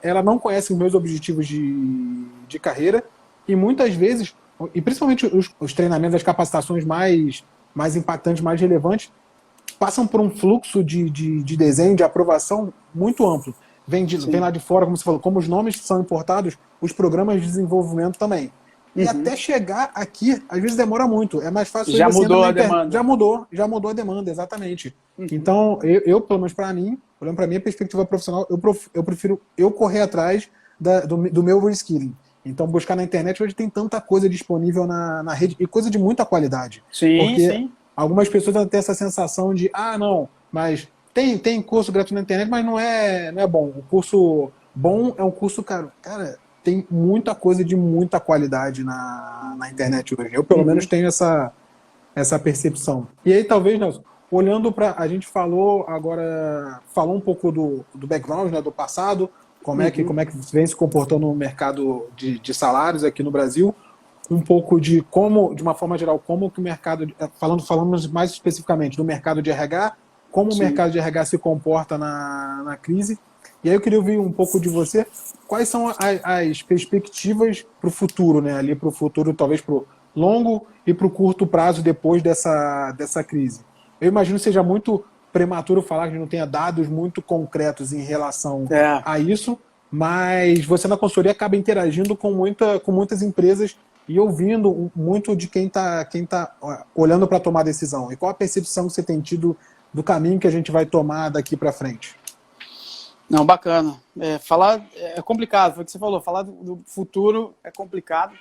ela não conhece os meus objetivos de carreira e muitas vezes, e principalmente os treinamentos, as capacitações mais impactantes, mais relevantes, passam por um fluxo de desenho, de aprovação muito amplo. Vem lá de fora, como você falou, como os nomes são importados, os programas de desenvolvimento também. E até chegar aqui, às vezes demora muito. É mais fácil... Já mudou a demanda. Já mudou a demanda, exatamente. Então, eu, pelo menos para mim, olhando para a minha perspectiva profissional, eu prefiro correr atrás do meu reskilling. Então, buscar na internet, hoje tem tanta coisa disponível na rede, e coisa de muita qualidade. Sim. Algumas pessoas têm essa sensação de, não, mas tem curso gratuito na internet, mas não é bom. O curso bom é um curso caro. Cara, tem muita coisa de muita qualidade na internet hoje. Eu, pelo menos, tenho essa percepção. E aí, talvez, Nelson, olhando para... A gente falou um pouco do background, né, do passado, como é que vem se comportando no mercado de salários aqui no Brasil, um pouco de como, de uma forma geral, como que o mercado... Falamos mais especificamente do mercado de RH, como o mercado de RH se comporta na crise. E aí eu queria ouvir um pouco de você, quais são as perspectivas para o futuro, né? Ali para o futuro, talvez para o longo e para o curto prazo depois dessa crise. Eu imagino que seja muito prematuro falar que a gente não tenha dados muito concretos em relação a isso, mas você na consultoria acaba interagindo com muitas empresas e ouvindo muito de quem tá olhando para tomar decisão. E qual a percepção que você tem tido do caminho que a gente vai tomar daqui para frente? Não, bacana. Falar é complicado, foi o que você falou. Falar do futuro é complicado.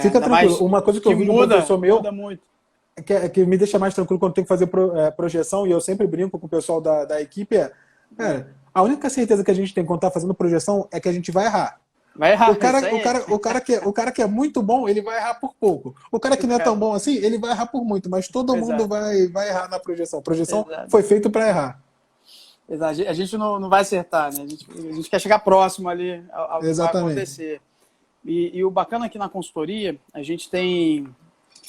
Fica tranquilo. Uma coisa que eu vi de um professor meu muda muito. Que me deixa mais tranquilo quando tem que fazer projeção, e eu sempre brinco com o pessoal da equipe, a única certeza que a gente tem quando está fazendo projeção é que a gente vai errar. Vai errar. O cara que é muito bom, ele vai errar por pouco. O cara que não é tão bom assim, ele vai errar por muito, mas todo mundo vai errar na projeção. A projeção foi feita para errar. Exato. A gente não vai acertar, né? A gente quer chegar próximo ali ao que vai acontecer. E o bacana aqui na consultoria, a gente tem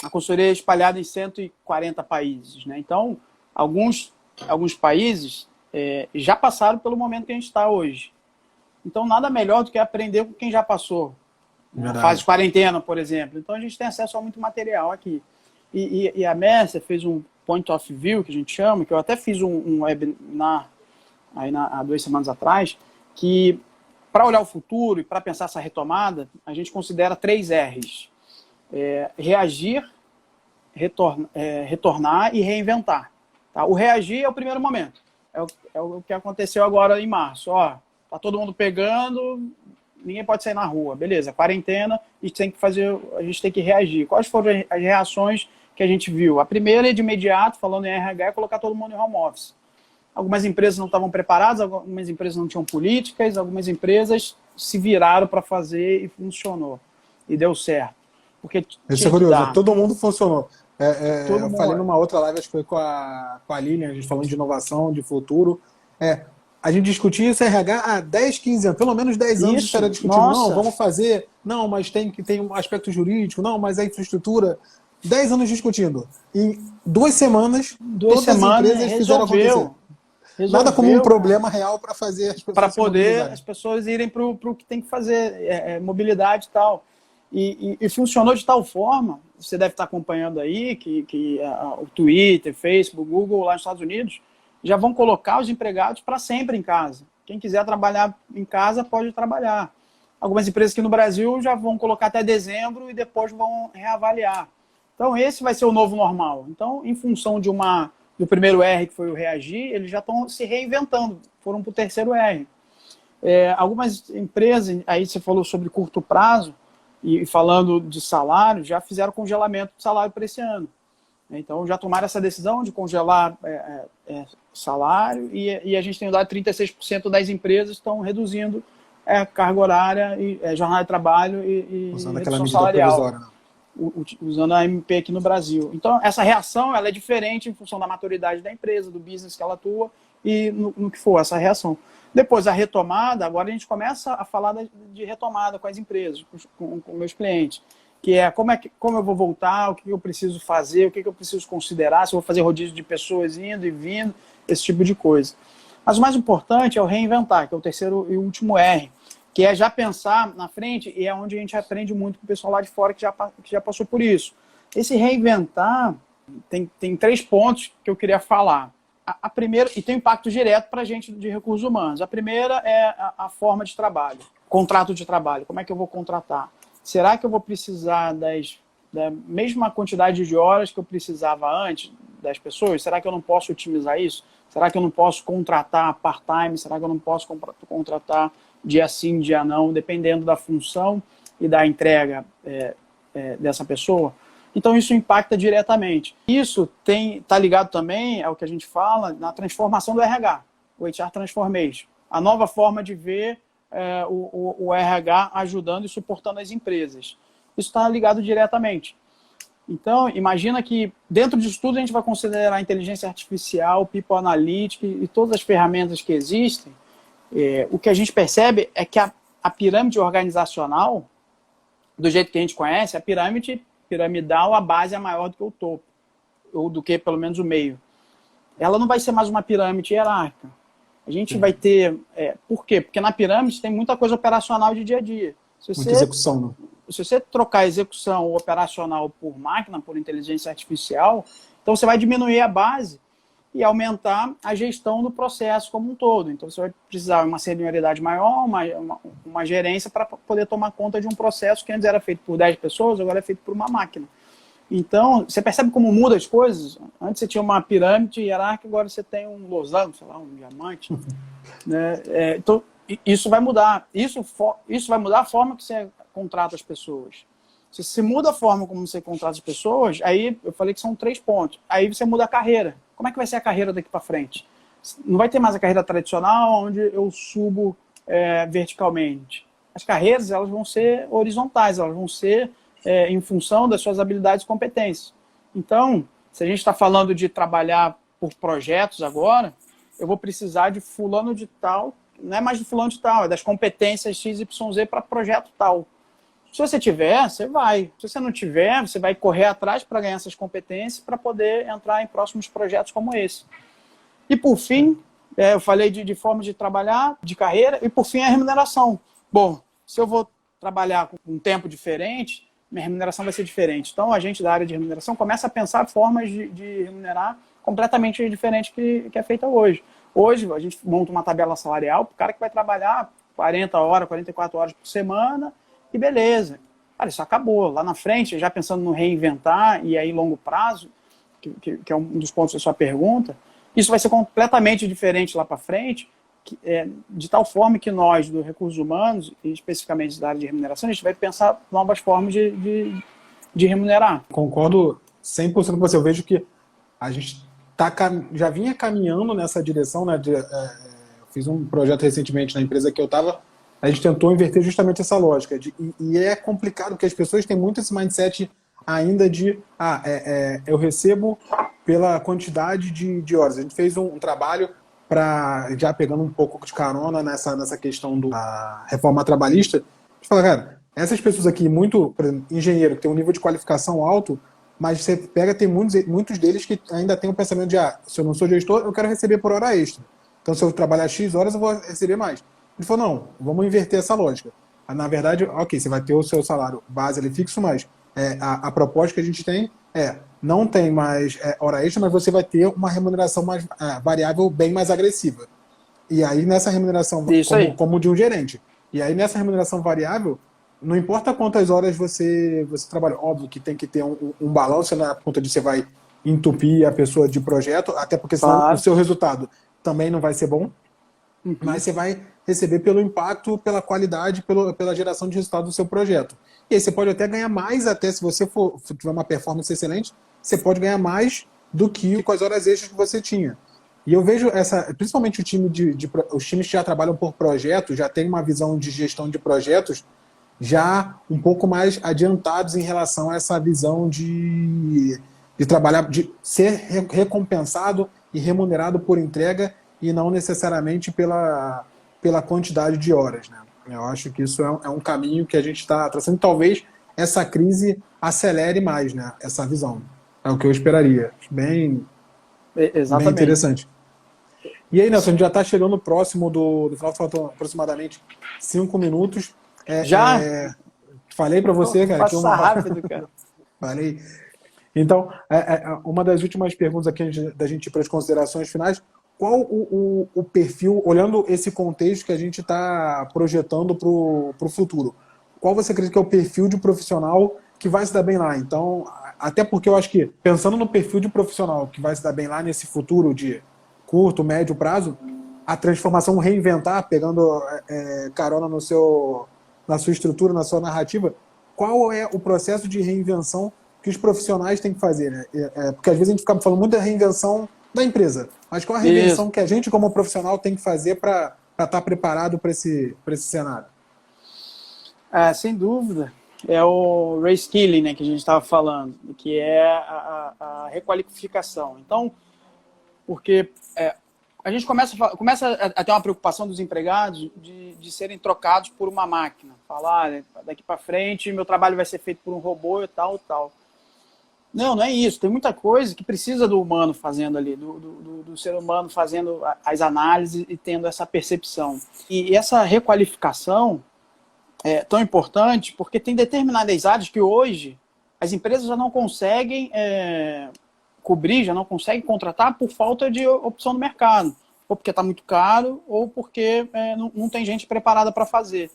a consultoria espalhada em 140 países, né? Então, alguns países já passaram pelo momento que a gente está hoje. Então, nada melhor do que aprender com quem já passou. Fase de quarentena, por exemplo. Então, a gente tem acesso a muito material aqui. E a Mercer fez um point of view, que a gente chama, que eu até fiz um webinar há 2 semanas atrás, que para olhar o futuro e para pensar essa retomada, a gente considera 3 R's. Reagir, retornar e reinventar. Tá? O reagir é o primeiro momento. É o que aconteceu agora em março. Tá todo mundo pegando, ninguém pode sair na rua. Beleza, quarentena, a gente tem que reagir. Quais foram as reações que a gente viu? A primeira, de imediato, falando em RH, é colocar todo mundo em home office. Algumas empresas não estavam preparadas, algumas empresas não tinham políticas, algumas empresas se viraram para fazer e funcionou. E deu certo. Porque isso é curioso, todo mundo funcionou. Eu falei mundo... numa outra live, acho que foi com a Lilian, a gente falando de inovação, de futuro. A gente discutia esse RH há 10, 15 anos, pelo menos 10 anos isso era discutido. Nossa. Não, vamos fazer, não, mas tem um aspecto jurídico, não, mas a infraestrutura. 10 anos discutindo. Em 2 semanas, todas as empresas fizeram acontecer. Nada como um problema real para fazer as pessoas para poder as pessoas irem para o que tem que fazer, mobilidade e tal. E funcionou de tal forma, você deve estar acompanhando aí, que o Twitter, Facebook, Google lá nos Estados Unidos já vão colocar os empregados para sempre em casa. Quem quiser trabalhar em casa pode trabalhar. Algumas empresas aqui no Brasil já vão colocar até dezembro e depois vão reavaliar. Então esse vai ser o novo normal. Então, em função do primeiro R, que foi o reagir, eles já estão se reinventando, foram para o terceiro R. Algumas empresas, aí você falou sobre curto prazo, e falando de salário, já fizeram congelamento de salário para esse ano. Então, já tomaram essa decisão de congelar salário e a gente tem dado 36% das empresas estão reduzindo carga horária, jornada de trabalho e usando redução salarial. Né? Usando a MP aqui no Brasil. Então, essa reação ela é diferente em função da maturidade da empresa, do business que ela atua e no que for essa reação. Depois, a retomada, agora a gente começa a falar de retomada com as empresas, com meus clientes, que é como eu vou voltar, o que eu preciso fazer, o que eu preciso considerar, se eu vou fazer rodízio de pessoas indo e vindo, esse tipo de coisa. Mas o mais importante é o reinventar, que é o terceiro e último R, que é já pensar na frente, e é onde a gente aprende muito com o pessoal lá de fora que já passou por isso. Esse reinventar tem 3 pontos que eu queria falar. A primeira, e tem impacto direto para a gente de recursos humanos. A primeira é a forma de trabalho, contrato de trabalho. Como é que eu vou contratar? Será que eu vou precisar da mesma quantidade de horas que eu precisava antes das pessoas? Será que eu não posso otimizar isso? Será que eu não posso contratar part-time? Será que eu não posso contratar dia sim, dia não, dependendo da função e da entrega dessa pessoa? Então, isso impacta diretamente. Isso está ligado também ao que a gente fala na transformação do RH, o HR Transformation. A nova forma de ver o RH ajudando e suportando as empresas. Isso está ligado diretamente. Então, imagina que dentro disso tudo a gente vai considerar a inteligência artificial, People Analytics e todas as ferramentas que existem. O que a gente percebe é que a pirâmide organizacional, do jeito que a gente conhece, a pirâmide piramidal, a base é maior do que o topo, ou do que pelo menos o meio. Ela não vai ser mais uma pirâmide hierárquica. A gente vai ter... por quê? Porque na pirâmide tem muita coisa operacional de dia a dia. Muita execução, né? Se você trocar a execução operacional por máquina, por inteligência artificial, então você vai diminuir a base e aumentar a gestão do processo como um todo. Então você vai precisar de uma senioridade maior, uma gerência para poder tomar conta de um processo que antes era feito por 10 pessoas, agora é feito por uma máquina. Então, você percebe como muda as coisas? Antes você tinha uma pirâmide hierárquica, agora você tem um losango, sei lá, um diamante. Né? Então, isso vai mudar. Isso vai mudar a forma que você contrata as pessoas. Se você muda a forma como você contrata as pessoas, aí eu falei que são 3 pontos. Aí você muda a carreira. Como é que vai ser a carreira daqui para frente? Não vai ter mais a carreira tradicional, onde eu subo verticalmente. As carreiras elas vão ser horizontais, elas vão ser em função das suas habilidades e competências. Então, se a gente está falando de trabalhar por projetos agora, eu vou precisar de fulano de tal, não é mais de fulano de tal, é das competências XYZ para projeto tal. Se você tiver, você vai. Se você não tiver, você vai correr atrás para ganhar essas competências para poder entrar em próximos projetos como esse. E por fim, eu falei de forma de trabalhar, de carreira, e por fim a remuneração. Bom, se eu vou trabalhar com um tempo diferente, minha remuneração vai ser diferente. Então a gente da área de remuneração começa a pensar formas de remunerar completamente diferente que é feita hoje. Hoje a gente monta uma tabela salarial para o cara que vai trabalhar 40 horas, 44 horas por semana, e beleza. Cara, isso acabou. Lá na frente, já pensando no reinventar e aí longo prazo, que é um dos pontos da sua pergunta, isso vai ser completamente diferente lá para frente, de tal forma que nós, do Recursos Humanos, e especificamente da área de remuneração, a gente vai pensar novas formas de remunerar. Concordo 100% com você. Eu vejo que a gente já vinha caminhando nessa direção, né? Fiz um projeto recentemente na empresa que eu estava, a gente tentou inverter justamente essa lógica. E é complicado, porque as pessoas têm muito esse mindset ainda de eu recebo pela quantidade de horas. A gente fez um trabalho já pegando um pouco de carona nessa questão da reforma trabalhista, a gente fala, cara, essas pessoas aqui, por exemplo, engenheiro, que tem um nível de qualificação alto, mas você tem muitos deles que ainda tem o pensamento de, se eu não sou gestor, eu quero receber por hora extra. Então, se eu trabalhar X horas, eu vou receber mais. Ele falou, não, vamos inverter essa lógica. Na verdade, ok, você vai ter o seu salário base ali fixo, mas a proposta que a gente tem não tem mais hora extra, mas você vai ter uma remuneração mais variável bem mais agressiva. E aí, nessa remuneração, como de um gerente. E aí, nessa remuneração variável, não importa quantas horas você trabalha. Óbvio que tem que ter um balanço na conta de você vai entupir a pessoa de projeto, até porque senão o seu resultado também não vai ser bom, mas você vai receber pelo impacto, pela qualidade, pela geração de resultado do seu projeto. E aí você pode até ganhar mais, até se você tiver uma performance excelente, você pode ganhar mais do que com as horas extras que você tinha. E eu vejo principalmente os times que já trabalham por projeto, já tem uma visão de gestão de projetos já um pouco mais adiantados em relação a essa visão de trabalhar, de ser recompensado e remunerado por entrega e não necessariamente pela quantidade de horas, né? Eu acho que isso é um caminho que a gente está traçando. Talvez essa crise acelere mais, né? Essa visão. É o que eu esperaria. Bem interessante. E aí, Nelson, a gente já está chegando próximo do final, faltam aproximadamente 5 minutos. Já? Falei para você, cara. Passa rápido, cara. Falei. Então, uma das últimas perguntas aqui da gente ir para as considerações finais. Qual o perfil, olhando esse contexto que a gente está projetando para o futuro, qual você acredita que é o perfil de profissional que vai se dar bem lá? Então, até porque eu acho que, pensando no perfil de profissional que vai se dar bem lá nesse futuro de curto, médio prazo, a transformação, reinventar, pegando carona na sua estrutura, na sua narrativa, qual é o processo de reinvenção que os profissionais têm que fazer, né? Porque às vezes a gente fica falando muito da reinvenção da empresa, mas qual a reinvenção que a gente como profissional tem que fazer para estar preparado para esse cenário? Sem dúvida. É o reskilling, né, que a gente estava falando, que é a requalificação. Então, porque a gente começa a ter uma preocupação dos empregados de serem trocados por uma máquina. Falar, daqui para frente, meu trabalho vai ser feito por um robô e tal, tal. Não é isso. Tem muita coisa que precisa do humano fazendo ali, do ser humano fazendo as análises e tendo essa percepção. E essa requalificação é tão importante porque tem determinadas áreas que hoje as empresas já não conseguem cobrir, já não conseguem contratar por falta de opção no mercado. Ou porque está muito caro, ou porque não tem gente preparada para fazer.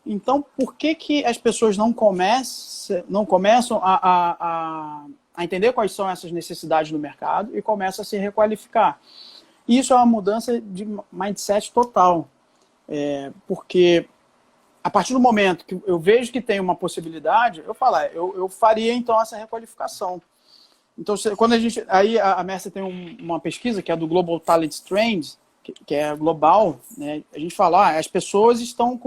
Então, por que as pessoas não começam a entender quais são essas necessidades do mercado e começam a se requalificar? Isso é uma mudança de mindset total. Porque a partir do momento que eu vejo que tem uma possibilidade, eu falo, eu faria então essa requalificação. Então, quando aí a Mercer tem uma pesquisa que é do Global Talent Trends, que é global, né? A gente fala, as pessoas estão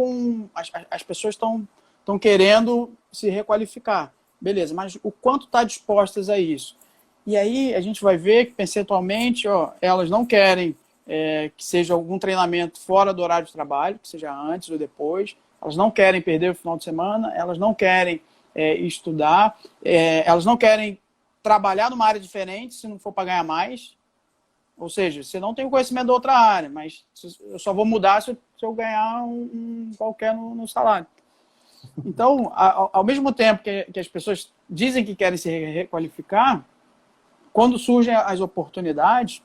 querendo se requalificar. Beleza, mas o quanto está dispostas a isso? E aí a gente vai ver que, percentualmente, elas não querem que seja algum treinamento fora do horário de trabalho, que seja antes ou depois, elas não querem perder o final de semana, elas não querem estudar, elas não querem trabalhar numa área diferente se não for para ganhar mais. Ou seja, você não tem o conhecimento da outra área, mas eu só vou mudar se eu ganhar qualquer no salário. Então, ao mesmo tempo que as pessoas dizem que querem se requalificar, quando surgem as oportunidades,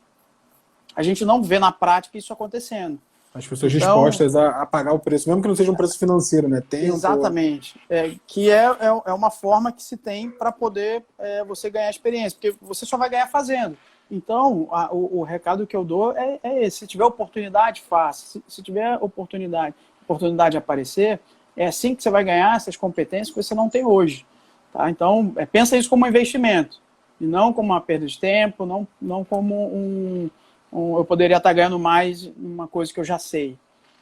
a gente não vê na prática isso acontecendo. As pessoas dispostas a pagar o preço, mesmo que não seja um preço financeiro, né? Exatamente. Que é uma forma que se tem para poder você ganhar experiência, porque você só vai ganhar fazendo. Então, o recado que eu dou é esse. Se tiver oportunidade, faça. Se tiver oportunidade aparecer, é assim que você vai ganhar essas competências que você não tem hoje. Tá? Então, pensa isso como um investimento. e não como uma perda de tempo, não como eu poderia estar ganhando mais uma coisa que eu já sei,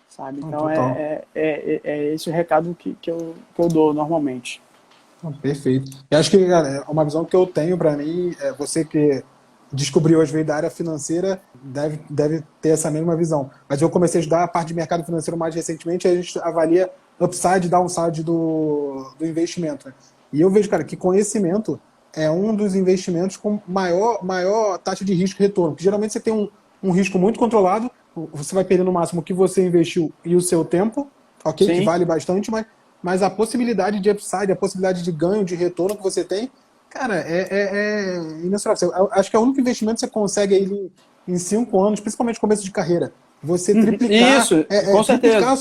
sabe? Então é esse o recado que eu dou normalmente. Perfeito. Eu acho que, cara, uma visão que eu tenho para mim, você que descobriu hoje veio da área financeira, deve ter essa mesma visão. Mas eu comecei a estudar a parte de mercado financeiro mais recentemente, e a gente avalia upside e downside do investimento. Né? E eu vejo, cara, que conhecimento é um dos investimentos com maior taxa de risco e retorno. Porque geralmente você tem um risco muito controlado, você vai perder no máximo o que você investiu e o seu tempo, ok? Sim. Que vale bastante, mas a possibilidade de upside, a possibilidade de ganho, de retorno que você tem, cara, é imensurável. Eu acho que é o único investimento que você consegue aí em 5 anos, principalmente começo de carreira. Você triplicar, isso, com certeza. Triplicar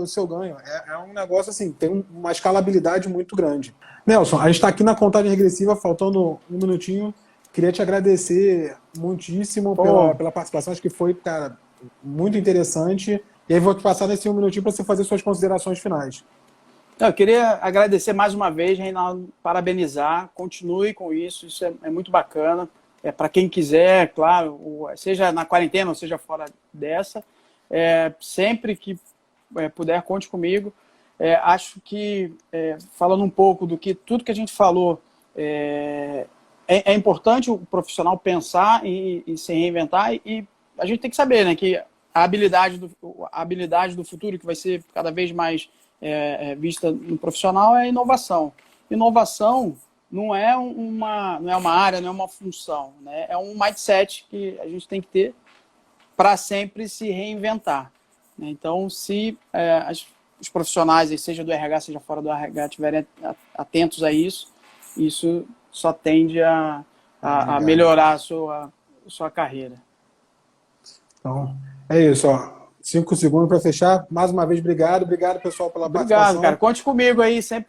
seu ganho. É um negócio assim, tem uma escalabilidade muito grande. Nelson, a gente está aqui na contagem regressiva, faltando um minutinho. Queria te agradecer muitíssimo pela participação. Acho que foi, cara, muito interessante. E aí vou te passar nesse 1 minutinho para você fazer suas considerações finais. Eu queria agradecer mais uma vez, Reinaldo, parabenizar, continue com isso é muito bacana. Para quem quiser, claro, seja na quarentena ou seja fora dessa, sempre que puder, conte comigo. Acho que, falando um pouco do que tudo que a gente falou, é importante o profissional pensar e se reinventar, e a gente tem que saber, né, que a habilidade do futuro, que vai ser cada vez mais vista no profissional, é a inovação. Inovação não é uma área, não é uma função, né? É um mindset que a gente tem que ter para sempre se reinventar. Né? Então, se os profissionais, seja do RH, seja fora do RH, estiverem atentos a isso só tende a melhorar a sua carreira. Então, é isso, ó. 5 segundos para fechar. Mais uma vez, obrigado. Obrigado, pessoal, pela participação. Obrigado, cara. Conte comigo aí, sempre